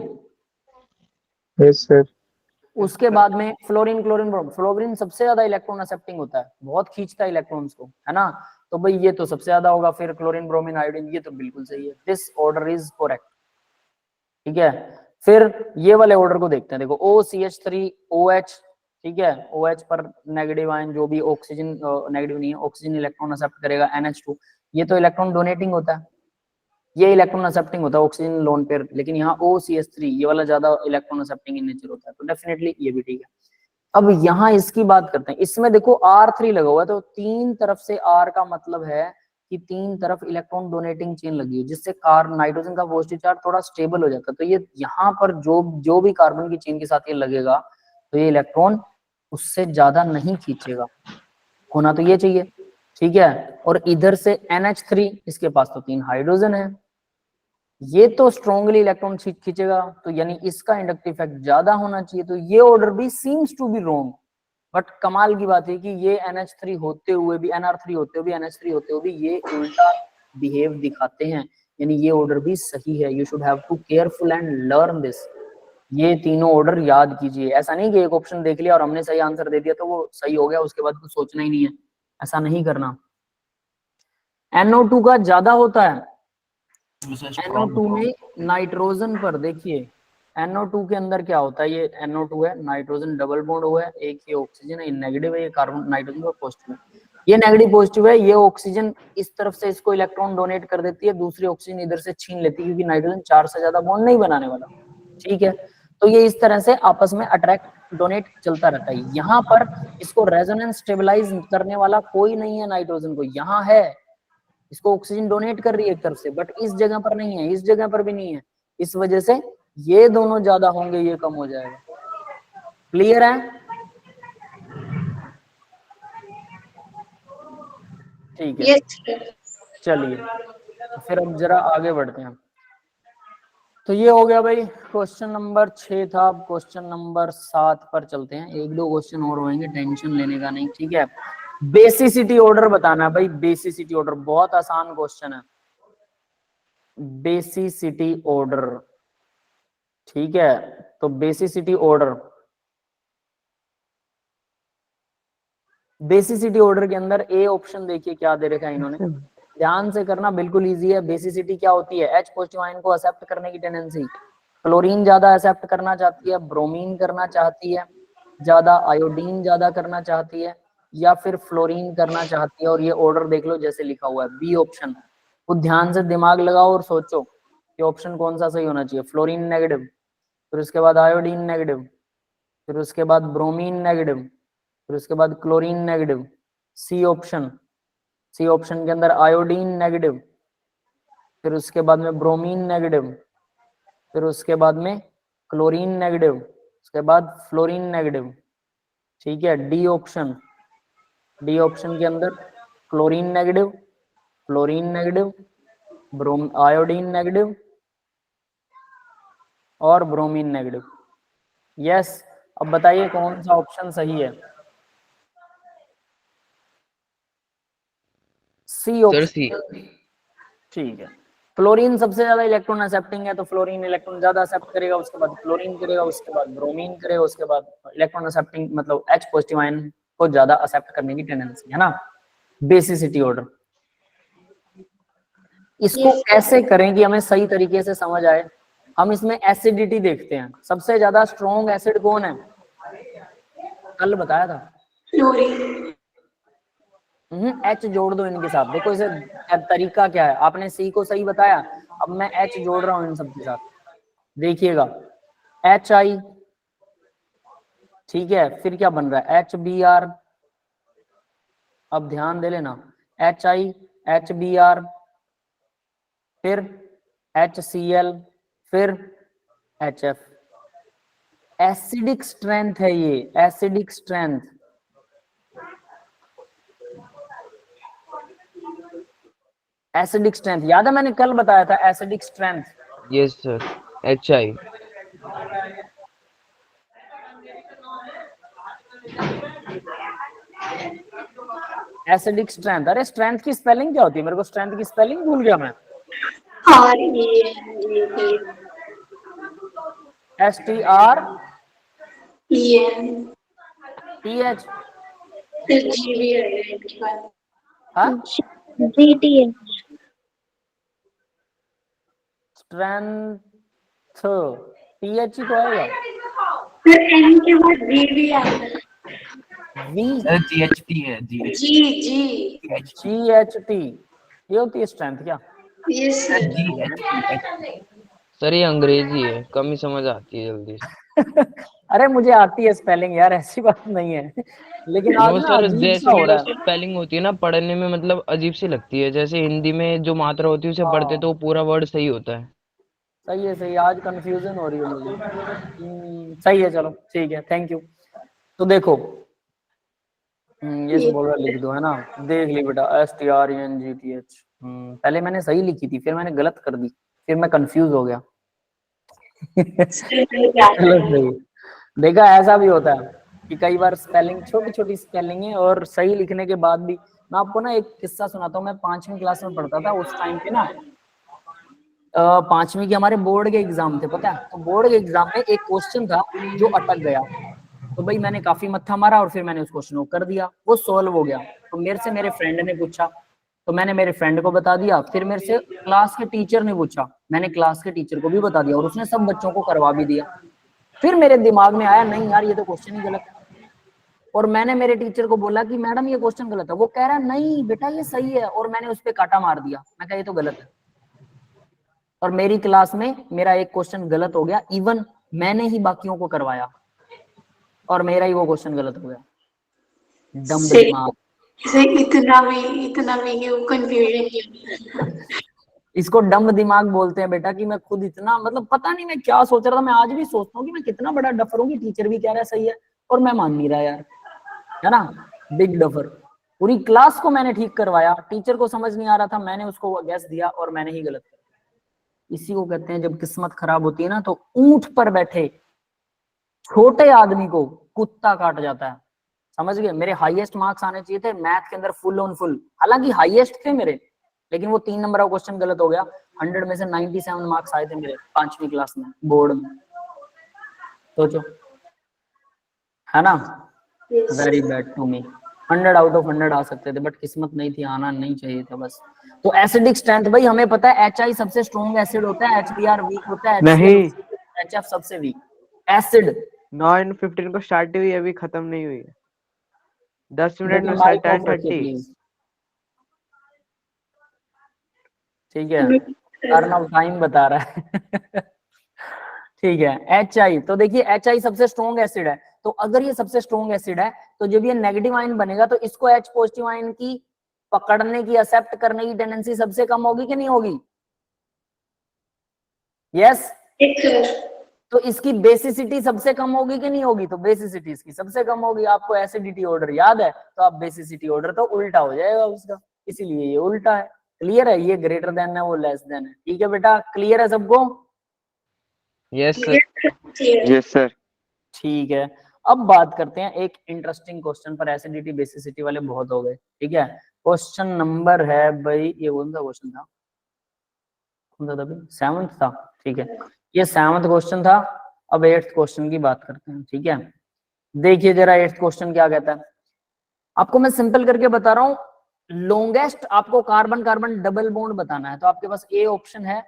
Yes sir. उसके बाद में फ्लोरीन, क्लोरीन, ब्रोमीन, फ्लोरीन सबसे ज्यादा इलेक्ट्रॉन एक्सेप्टिंग होता है, बहुत खींचता है इलेक्ट्रॉन्स को, है ना, तो भाई ये तो सबसे ज्यादा होगा, फिर क्लोरीन, ब्रोमीन, आयोडीन, ये तो बिल्कुल सही है, दिस ऑर्डर इज करेक्ट, ठीक है। फिर ये वाले ऑर्डर को देखते हैं, देखो OCH3OH, ठीक है, OH पर नेगेटिव आयन, जो भी ऑक्सीजन नेगेटिव नहीं है, ऑक्सीजन इलेक्ट्रॉन एक्सेप्ट करेगा, NH2, ये तो इलेक्ट्रॉन डोनेटिंग होता है, ये इलेक्ट्रॉन एक्सेप्टिंग होता है ऑक्सीजन लोन पेयर, लेकिन यहाँ OCH3 ये वाला ज्यादा इलेक्ट्रॉन एक्सेप्टिंग इन नेचर होता है, तो डेफिनेटली ये भी ठीक है। अब यहाँ इसकी बात करते हैं, इसमें देखो R3 लगा हुआ है, तो 3 तरफ से R का मतलब है कि 3 तरफ इलेक्ट्रॉन डोनेटिंग चेन लगी है, जिससे नाइट्रोजन का पॉजिटिव चार्ज थोड़ा स्टेबल हो जाता है, तो ये यहाँ पर जो भी कार्बन की चेन के साथ ये लगेगा, तो ये इलेक्ट्रॉन उससे ज्यादा नहीं खींचेगा, होना तो ये चाहिए, ठीक है। और इधर से NH3, इसके पास तो 3 हाइड्रोजन है, ये तो स्ट्रॉन्गली इलेक्ट्रॉन खींचेगा, तो यानी इसका इंडक्टिव इफेक्ट ज्यादा होना चाहिए, तो ये ऑर्डर भी seems to be wrong. But कमाल की बात है कि ये NH3 होते हुए भी, NR3 होते हुए भी, NH3 होते हुए भी ये उल्टा बिहेव दिखाते हैं, यानी ये ऑर्डर भी सही है। You should have to careful and learn this, ये तीनों ऑर्डर याद कीजिए। ऐसा नहीं कि एक ऑप्शन देख लिया और हमने सही आंसर दे दिया तो वो सही हो गया, उसके बाद कुछ सोचना ही नहीं है, ऐसा नहीं करना। NO2 का ज्यादा होता है, NO2 में नाइट्रोजन पर देखिए, NO2 के अंदर क्या होता है, ये NO2 है, नाइट्रोजन डबल बॉन्ड हुआ है, एक ये ऑक्सीजन है, ये नेगेटिव है, ये कार्बन नाइट्रोजन का पॉजिटिव है, ये नेगेटिव पॉजिटिव है, ये ऑक्सीजन इस तरफ से इसको इलेक्ट्रॉन डोनेट कर देती है, दूसरी ऑक्सीजन इधर से छीन लेती है, क्योंकि नाइट्रोजन 4 से ज्यादा बॉन्ड नहीं बनाने वाला, ठीक है। तो ये इस तरह से आपस में अट्रैक्ट डोनेट चलता रहता है। यहाँ पर इसको रेजोनेंस स्टेबलाइज करने वाला कोई नहीं है नाइट्रोजन को, यहाँ है, इसको ऑक्सीजन डोनेट कर रही है एक तरफ से, बट इस जगह पर नहीं है, इस जगह पर भी नहीं है, इस वजह से ये दोनों ज्यादा होंगे, ये कम हो जाएगा। क्लियर है? ठीक है, यस सर। चलिए फिर अब जरा आगे बढ़ते हैं। तो ये हो गया भाई, क्वेश्चन नंबर 6 था। अब क्वेश्चन नंबर 7 पर चलते हैं। एक दो क्वेश्चन और होंगे, टेंशन लेने का नहीं, ठीक है। बेसिसिटी ऑर्डर बताना है भाई, बेसिसिटी ऑर्डर, बहुत आसान क्वेश्चन है। बेसिसिटी ऑर्डर, ठीक है। तो बेसिसिटी ऑर्डर, बेसिसिटी ऑर्डर के अंदर ए ऑप्शन देखिए क्या दे रखा है इन्होंने, ध्यान से करना, बिल्कुल इजी है। बेसिसिटी क्या होती है? H पॉजिटिव आयन को एक्सेप्ट करने की टेंडेंसी। क्लोरीन ज्यादा एक्सेप्ट करना चाहती है, ब्रोमीन करना चाहती है ज्यादा, आयोडीन ज्यादा करना चाहती है, या फिर फ्लोरीन करना चाहती है। और ये ऑर्डर देख लो जैसे लिखा हुआ है, बी ऑप्शन। खुद ध्यान से दिमाग लगाओ और सोचो कि ऑप्शन कौन सा सही होना चाहिए। फ्लोरीन नेगेटिव, फिर उसके बाद आयोडीन नेगेटिव, फिर उसके बाद ब्रोमीन नेगेटिव, फिर उसके बाद chlorine negative. C option, C option के अंदर आयोडीन नेगेटिव, फिर उसके बाद में ब्रोमीन नेगेटिव, फिर उसके बाद में क्लोरीन नेगेटिव, उसके बाद फ्लोरीन नेगेटिव, ठीक है। डी ऑप्शन, डी ऑप्शन के अंदर chlorine negative, fluorine negative, bromine iodine negative और ब्रोमीन नेगेटिव। यस, अब बताइए कौन सा ऑप्शन सही है? सी सर सी। ऑप्शन, ठीक है। फ्लोरीन सबसे ज्यादा इलेक्ट्रॉन एक्सेप्टिंग है, तो फ्लोरीन इलेक्ट्रॉन ज्यादा एक्सेप्ट करेगा, उसके बाद क्लोरीन करेगा, उसके बाद ब्रोमीन करेगा, उसके बाद इलेक्ट्रॉन एक्सेप्टिंग मतलब H पॉजिटिव आयन को ज्यादा एक्सेप्ट करने की टेंडेंसी है ना। बेसिसिटी ऑर्डर, इसको कैसे करें कि हमें सही तरीके से समझ आए? हम इसमें एसिडिटी देखते हैं, सबसे ज्यादा स्ट्रॉन्ग एसिड कौन है? कल बताया था। फ्लोरीन। H जोड़ दो इनके साथ, देखो इसे तरीका क्या है। आपने सी को सही बताया, अब मैं H जोड़ रहा हूं इन सब के साथ, देखिएगा HI, ठीक है। फिर क्या बन रहा है? HBr, अब ध्यान दे लेना, HI HBr, फिर HCl, फिर HF। एसिडिक स्ट्रेंथ है ये, एसिडिक स्ट्रेंथ। एसिडिक स्ट्रेंथ याद है, मैंने कल बताया था acidic strength. Yes sir, HI। Acidic strength, अरे स्ट्रेंथ की स्पेलिंग क्या होती है? मेरे को स्ट्रेंथ की स्पेलिंग भूल गया मैं। STR TH, फिर जी भी है इनके बाद। हाँ GTH। स्ट्रेंथ, TH ही तो आएगा। फिर एन के बाद जी भी आएगा। V सर GHT है, जी जी। GHT, ये होती है स्ट्रेंथ क्या? Yes sir sir. GHT। Sir ये अंग्रेजी है, कम ही समझ आती है जल्दी से। अरे मुझे आती है स्पेलिंग यार, ऐसी बात नहीं है, लेकिन आज नो ना सर, अजीब सा जैसे हो मतलब रहा है। स्पेलिंग होती है ना, पढ़ने में मतलब अजीब सी लगती है। जैसे हिंदी में जो मात्रा होती है उसे पढ़ते हाँ तो पूरा वर्ड सही होता है। सही है, सही है, आज कंफ्यूजन हो रही है मुझे। सही है, चलो ठीक है, थैंक यू। तो देखो, ये सब बोल रहा, लिख दो है ना, देख ली बेटा, STRENGTH। पहले मैंने सही लिखी थी, फिर मैंने गलत कर दी, फिर मैं कंफ्यूज हो गया। चलो सही, देखा ऐसा भी होता है कि कई बार स्पेलिंग, छोटी छोटी स्पेलिंग है और सही लिखने के बाद भी। मैं आपको ना एक किस्सा सुनाता हूँ। मैं 5वीं क्लास में पढ़ता था, उस टाइम पे ना 5वीं के हमारे बोर्ड के एग्जाम थे, पता है। तो बोर्ड के एग्जाम में एक क्वेश्चन था जो अटक गया, तो भाई मैंने काफी मत्था मारा और फिर मैंने उस क्वेश्चन को कर दिया, वो सॉल्व हो गया। तो मेरे से मेरे फ्रेंड ने पूछा, तो मैंने मेरे फ्रेंड को बता दिया, फिर मेरे से क्लास के टीचर ने पूछा, मैंने क्लास के टीचर को भी बता दिया, और उसने सब बच्चों को करवा भी दिया। फिर मेरे दिमाग में आया, नहीं यार ये तो क्वेश्चन ही गलत है, और मैंने मेरे टीचर को बोला कि मैडम ये क्वेश्चन गलत है। वो कह रहा नहीं बेटा ये सही है, और मैंने उस पर कांटा मार दिया, मैं कहा ये तो गलत है। और मेरी क्लास में मेरा एक क्वेश्चन गलत हो गया, इवन मैंने ही बाकियों को करवाया, और मेरा ही वो क्वेश्चन गलत हो गया। डम दिमाग, इतना भी कंफ्यूजन। इसको डम दिमाग बोलते हैं बेटा। कि मैं खुद इतना, मतलब पता नहीं मैं क्या सोच रहा था। मैं आज भी सोचता हूँ कि मैं कितना बड़ा डफर हूँ कि टीचर भी कह रहा है सही है और मैं मान नहीं रहा यार, है ना। Big duffer. पूरी क्लास को मैंने ठीक करवाया, टीचर को समझ नहीं आ रहा था, मैंने उसको गैस दिया और मैंने ही गलत किया। इसी को कहते हैं जब किस्मत खराब होती है ना, तो ऊंट पर बैठे छोटे आदमी को कुत्ता काट जाता है। समझ गए? मेरे हाईएस्ट मार्क्स आने चाहिए थे मैथ के अंदर फुल ऑन फुल, हालांकि हाईएस्ट थे मेरे, लेकिन वो 3 नंबर का क्वेश्चन गलत हो गया। 100 में से 97 मार्क्स आए थे मेरे 5वीं क्लास में बोर्ड में, सोचो, है ना? Very bad to me. 100 out of 100 आ सकते थे, बट किस्मत नहीं थी, आना नहीं चाहिए था बस। तो एसिडिक स्ट्रेंथ भाई हमें पता है, HI सबसे स्ट्रॉन्ग एसिड होता है, HBr वीक होता है, नहीं। HF सबसे वीक एसिड। 9:15 को स्टार्ट हुई, अभी खत्म नहीं हुई है। 10 मिनट में माइक ऑफ 10:30। प्लीज, ठीक है? अर्नव टाइम बता रहा है। ठीक है, HI, तो देखिए HI सबसे स्ट्रॉन्ग एसिड है, तो अगर ये सबसे स्ट्रॉन्ग एसिड है तो जब ये नेगेटिव आयन बनेगा तो इसको H पॉजिटिव आयन की पकड़ने की, एक्सेप्ट करने की टेंडेंसी सबसे कम होगी कि नहीं होगी? यस। तो इसकी बेसिसिटी सबसे कम होगी कि नहीं होगी? तो बेसिसिटी इसकी सबसे कम होगी। आपको एसिडिटी ऑर्डर याद है, तो आप बेसिसिटी ऑर्डर तो उल्टा हो जाएगा उसका, इसीलिए ये उल्टा है। क्लियर है? ये ग्रेटर देन है, वो लेस देन है। ठीक है बेटा, क्लियर है सबको? Yes sir. Yes sir. ठीक है, अब बात करते हैं एक इंटरेस्टिंग क्वेश्चन पर। एसिडिटी बेसिसिटी वाले बहुत हो गए, ठीक है? क्वेश्चन नंबर है भाई, ये कौन सा क्वेश्चन था? कौन सा था भाई? 7th था, ठीक है, ये 7th क्वेश्चन था। अब 8th क्वेश्चन की बात करते हैं, ठीक है? देखिए जरा 8th क्वेश्चन क्या कहता है, आपको मैं सिंपल करके बता रहा हूं। लॉन्गेस्ट आपको कार्बन कार्बन डबल बॉन्ड बताना है, तो आपके पास ए ऑप्शन है,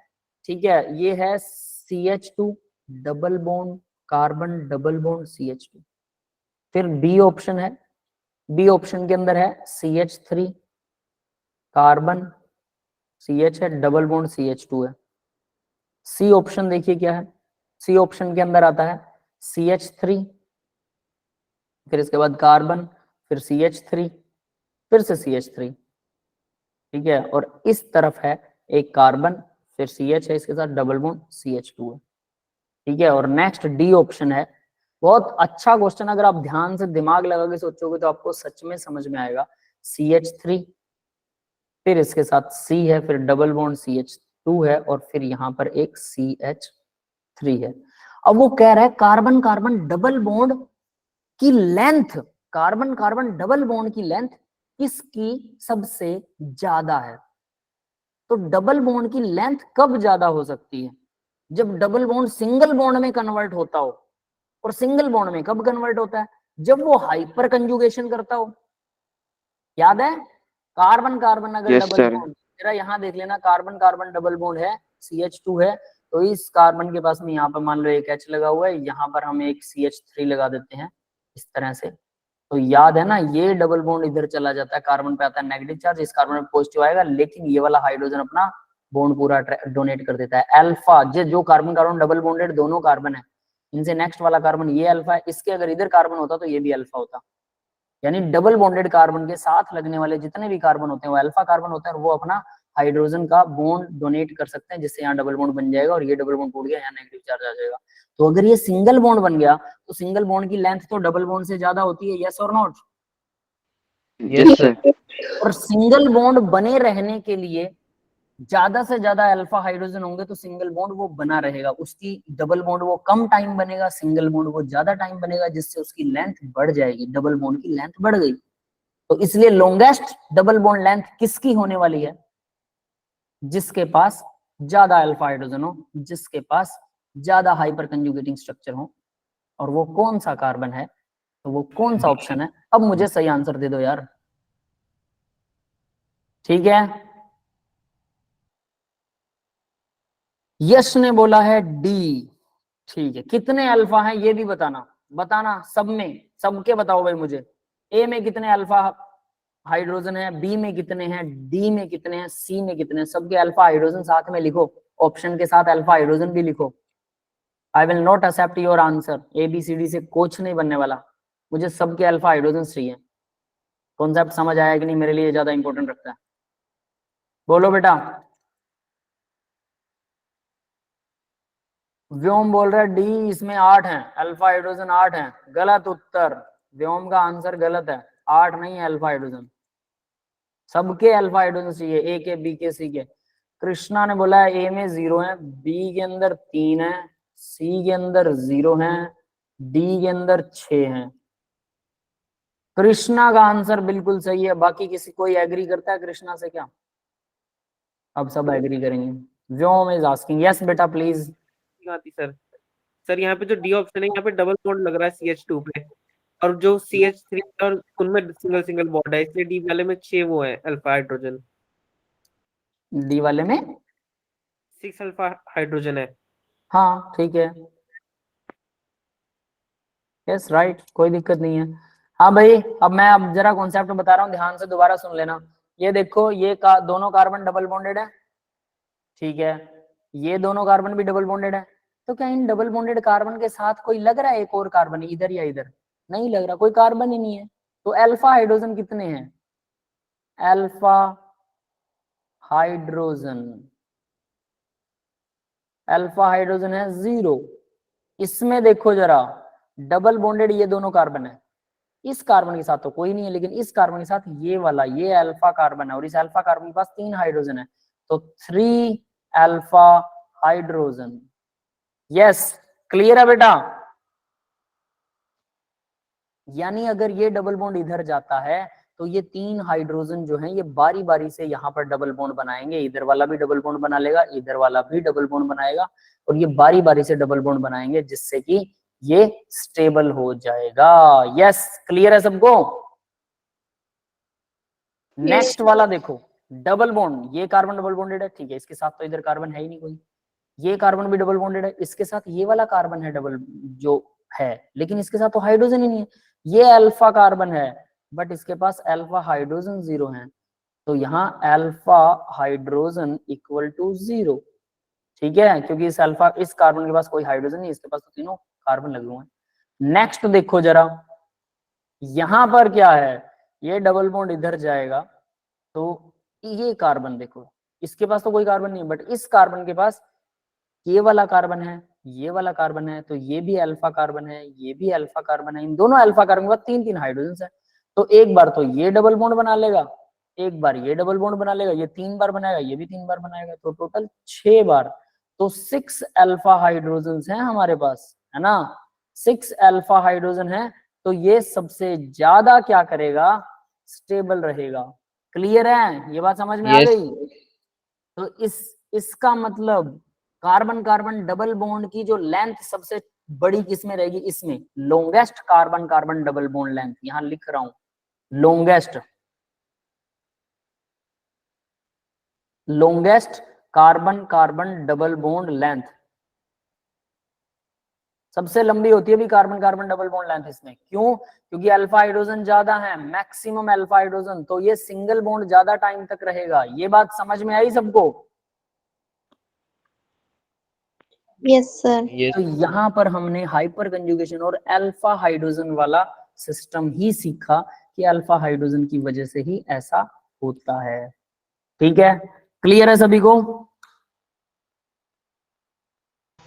ठीक है? ये है CH2 double bond carbon double bond CH2। फिर बी ऑप्शन है, बी ऑप्शन के अंदर है CH3 कार्बन CH है, डबल बॉन्ड CH2 है। सी ऑप्शन देखिए क्या है, सी ऑप्शन के अंदर आता है CH3, फिर इसके बाद कार्बन, फिर CH3, फिर से CH3, ठीक है? और इस तरफ है एक कार्बन, फिर CH है, इसके साथ डबल बॉन्ड CH2 है, ठीक है? और नेक्स्ट डी ऑप्शन है, बहुत अच्छा क्वेश्चन, अगर आप ध्यान से दिमाग लगा के सोचोगे तो आपको सच में समझ में आएगा। CH3, फिर इसके साथ C है, फिर डबल बॉन्ड CH2 है, और फिर यहाँ पर एक CH3 है। अब वो कह रहा है कार्बन कार्बन डबल बॉन्ड की length, carbon carbon double bond की लेंथ किसकी सबसे ज्यादा है? तो डबल बॉन्ड की लेंथ कब ज्यादा हो सकती है? जब डबल बॉन्ड सिंगल बॉन्ड में कन्वर्ट होता हो। और सिंगल बॉन्ड में कब कन्वर्ट होता है? जब वो हाइपर कंजुगेशन करता हो। याद है? कार्बन कार्बन अगर Yes, डबल sir. बॉन्ड, जरा यहाँ देख लेना, कार्बन कार्बन डबल बॉन्ड है, CH2 है, तो इस कार्बन के पास में यहाँ पर मान लो एक H लगा हुआ है, यहाँ पर हम एक CH3 लगा देते हैं इस तरह से। तो याद है ना, ये डबल बॉन्ड इधर चला जाता है, कार्बन पे आता है नेगेटिव चार्ज, इस कार्बन पे पॉजिटिव आएगा, लेकिन ये वाला हाइड्रोजन अपना बॉन्ड पूरा डोनेट कर देता है। अल्फा, जो कार्बन कार्बन डबल बॉन्डेड दोनों कार्बन है, इनसे नेक्स्ट वाला कार्बन ये अल्फा है, इसके अगर इधर कार्बन होता तो ये भी अल्फा होता। यानी डबल बॉन्डेड कार्बन के साथ लगने वाले जितने भी कार्बन होते हैं वो अल्फा कार्बन होते हैं, और वो अपना हाइड्रोजन का बॉन्ड डोनेट कर सकते हैं, जिससे यहाँ डबल बॉन्ड बन जाएगा, और ये डबल बॉन्ड टूट गया, यहाँ नेगेटिव चार्ज आ जाएगा। तो अगर ये सिंगल बॉन्ड बन गया तो सिंगल बॉन्ड की लेंथ तो डबल बॉन्ड से ज्यादा होती है, यस और नॉट? Yes, sir. और सिंगल बॉन्ड बने रहने के लिए ज्यादा से ज्यादा अल्फा हाइड्रोजन होंगे तो सिंगल बॉन्ड वो बना रहेगा, उसकी डबल बॉन्ड वो कम टाइम बनेगा, सिंगल बॉन्ड वो ज्यादा टाइम बनेगा, जिससे उसकी लेंथ बढ़ जाएगी, डबल बॉन्ड की लेंथ बढ़ गई। तो इसलिए लॉन्गेस्ट डबल बॉन्ड लेंथ किसकी होने वाली है? जिसके पास ज्यादा अल्फा हाइड्रोजन हो, जिसके पास ज्यादा हाइपर कंजुगेटिंग स्ट्रक्चर हो। और वो कौन सा कार्बन है? तो वो कौन सा ऑप्शन है? अब मुझे सही आंसर दे दो यार, ठीक है? यश ने बोला है डी, ठीक है। कितने अल्फा हैं ये भी बताना, बताना सब में, सबके बताओ भाई मुझे। ए में कितने अल्फा हाइड्रोजन है, बी में कितने हैं, डी में कितने हैं, सी में कितने हैं? सबके अल्फा हाइड्रोजन साथ में लिखो, ऑप्शन के साथ अल्फा हाइड्रोजन भी लिखो। I will not accept your answer, ABCD से कुछ नहीं बनने वाला, मुझे सबके अल्फा हाइड्रोजन चाहिए। कॉन्सेप्ट समझ आया कि नहीं? मेरे लिए ज्यादा इंपॉर्टेंट रखता है। बोलो बेटा। व्योम बोल रहा है डी, इसमें 8 हैं अल्फा हाइड्रोजन, 8 हैं। गलत उत्तर, व्योम का आंसर गलत है, 8 नहीं है अल्फा हाइड्रोजन। सबके अल्फा हाइड्रोजन चाहिए, ए के, बी के, सी के। कृष्णा ने बोला है ए में 0 है, बी के अंदर 3 है, सी के अंदर 0 है, डी के अंदर 6 है। कृष्णा का आंसर बिल्कुल सही है। बाकी किसी कोई एग्री करता है कृष्णा से क्या? अब सब एग्री करेंगे। व्योम इज आस्किंग, यस बेटा प्लीज। आती सर। सर यहाँ पे जो डी ऑप्शन है यहाँ पे डबल बॉन्ड लग रहा है CH2 पे, और जो CH3 और उनमें सिंगल सिंगल बॉन्ड है, इसलिए डी वाले में 6 वो है अल्फा हाइड्रोजन। डी वाले में 6 अल्फा हाइड्रोजन है। हाँ ठीक है, यस राइट, कोई दिक्कत नहीं है। हाँ भाई, अब मैं अब जरा कॉन्सेप्ट बता रहा हूँ, ध्यान से दोबारा सुन लेना। ये देखो, ये दोनों कार्बन डबल बॉन्डेड है, ठीक है, ये दोनों कार्बन भी डबल बॉन्डेड है। तो क्या इन डबल बॉन्डेड कार्बन के साथ कोई लग रहा है एक और कार्बन इधर या इधर? नहीं लग रहा, कोई कार्बन ही नहीं है। तो अल्फा हाइड्रोजन कितने हैं? अल्फा हाइड्रोजन, अल्फा हाइड्रोजन है 0। इसमें देखो जरा, डबल बॉन्डेड ये दोनों कार्बन है, इस कार्बन के साथ तो कोई नहीं है, लेकिन इस कार्बन के साथ ये वाला, ये अल्फा कार्बन है, और इस अल्फा कार्बन के पास 3 हाइड्रोजन है, तो 3 अल्फा हाइड्रोजन। यस, क्लियर है बेटा? यानी अगर ये डबल बॉन्ड इधर जाता है तो ये 3 हाइड्रोजन जो है ये बारी बारी से यहाँ पर डबल बॉन्ड बनाएंगे। इधर वाला भी डबल बॉन्ड बना लेगा, इधर वाला भी डबल बॉन्ड बनाएगा, और ये बारी बारी से डबल बॉन्ड बनाएंगे, जिससे कि ये स्टेबल हो जाएगा। यस, क्लियर है सबको? नेक्स्ट वाला देखो, डबल बॉन्ड, ये कार्बन डबल बॉन्डेड है, ठीक है, इसके साथ तो इधर कार्बन है ही नहीं कोई। ये कार्बन भी डबल बॉन्डेड है, इसके साथ ये वाला कार्बन है डबल जो है, लेकिन इसके साथ तो हाइड्रोजन ही नहीं है। ये अल्फा कार्बन है, बट इसके पास अल्फा हाइड्रोजन 0 है, तो यहाँ अल्फा हाइड्रोजन इक्वल टू 0, ठीक है, क्योंकि इस कार्बन के पास कोई हाइड्रोजन नहीं, इसके पास तो तीनों कार्बन लगे हुए हैं। नेक्स्ट देखो जरा, यहां पर क्या है, ये डबल बॉन्ड इधर जाएगा, तो ये कार्बन देखो, इसके पास तो कोई कार्बन नहीं है, बट इस कार्बन के पास ये वाला कार्बन है, ये वाला कार्बन है, तो ये भी अल्फा कार्बन है, ये भी अल्फा कार्बन है। इन दोनों अल्फा कार्बन के बाद 3 हाइड्रोजन है, तो एक बार तो ये डबल बॉन्ड बना लेगा, एक बार ये डबल बॉन्ड बना लेगा, ये 3 बार बनाएगा, ये भी 3 बार बनाएगा, तो टोटल 6 बार। तो 6 अल्फा हाइड्रोजन हैं हमारे पास, है ना? 6 अल्फा हाइड्रोजन है, तो ये सबसे ज्यादा क्या करेगा? स्टेबल रहेगा। क्लियर है? ये बात समझ में आ गई? तो इसका मतलब कार्बन कार्बन डबल बॉन्ड की जो लेंथ सबसे बड़ी किसमें रहेगी? इसमें, longest carbon carbon double bond length, यहां लिख रहा हूं, longest carbon carbon double bond length सबसे लंबी होती है भी carbon carbon double bond length इसमें। क्यों? क्योंकि अल्फा हाइड्रोजन ज्यादा है, मैक्सिमम अल्फा हाइड्रोजन, तो ये सिंगल बॉन्ड ज्यादा टाइम तक रहेगा। ये बात समझ में आई सबको? Yes sir. तो यहाँ पर हमने हाइपर कंजुगेशन और अल्फा हाइड्रोजन वाला सिस्टम ही सीखा कि अल्फा हाइड्रोजन की वजह से ही ऐसा होता है। ठीक है, क्लियर है सभी को?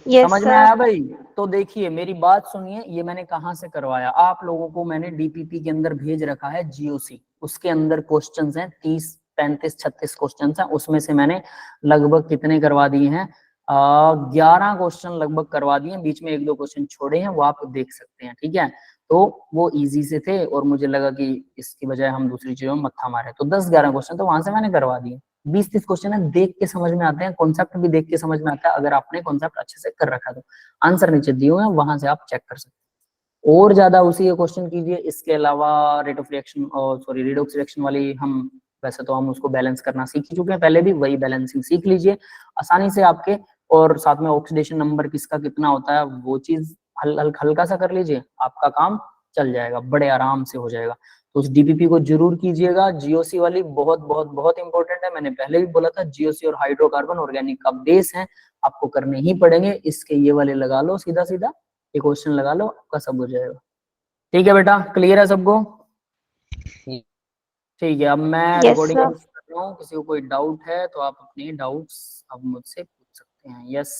यस समझ में आया भाई? तो देखिए मेरी बात सुनिए, ये मैंने कहाँ से करवाया, आप लोगों को मैंने DPP के अंदर भेज रखा है GOC, उसके अंदर क्वेश्चंस हैं 30, 35, 36 क्वेश्चंस हैं, उसमें से मैंने लगभग कितने करवा दिए हैं? 11 क्वेश्चन लगभग करवा दिए, बीच में 1-2 क्वेश्चन छोड़े हैं, वो आप देख सकते हैं। ठीक है, तो वो इजी से थे और मुझे लगा कि इसकी बजाय हम दूसरी चीजों में मत्था मारे, तो 10-11 क्वेश्चन तो वहां से मैंने करवा दिए। 20-30 क्वेश्चन है, देख के समझ में आते हैं, कॉन्सेप्ट भी देख के समझ में आता है, अगर आपने कॉन्सेप्ट अच्छे से कर रखा तो। आंसर नीचे दिए हुए हैं, वहां से आप चेक कर सकते हैं। और ज्यादा उसी क्वेश्चन कीजिए। इसके अलावा रेट ऑफ रिएक्शन और सॉरी रिडॉक्स रिएक्शन वाली हम वैसे तो हम उसको बैलेंस करना सीख ही चुके हैं पहले भी, वही बैलेंसिंग सीख लीजिए आसानी से आपके, और साथ में ऑक्सीडेशन नंबर किसका कितना होता है वो चीज हल्का सा कर लीजिए, आपका काम चल जाएगा, बड़े आराम से हो जाएगा। तो उस DPP को जरूर कीजिएगा। GOC वाली बहुत बहुत बहुत इंपॉर्टेंट है, मैंने पहले भी बोला था, GOC और हाइड्रोकार्बन ऑर्गेनिक का बेस है, आपको करने ही पड़ेंगे। इसके ये वाले लगा लो, सीधा सीधा ये क्वेश्चन लगा लो, आपका सब हो जाएगा। ठीक है बेटा, क्लियर है सबको? ठीक है, अब मैं रिकॉर्डिंग कर रहा हूँ, किसी को कोई डाउट है तो आप अपने डाउट्स अब मुझसे पूछ सकते हैं। यस।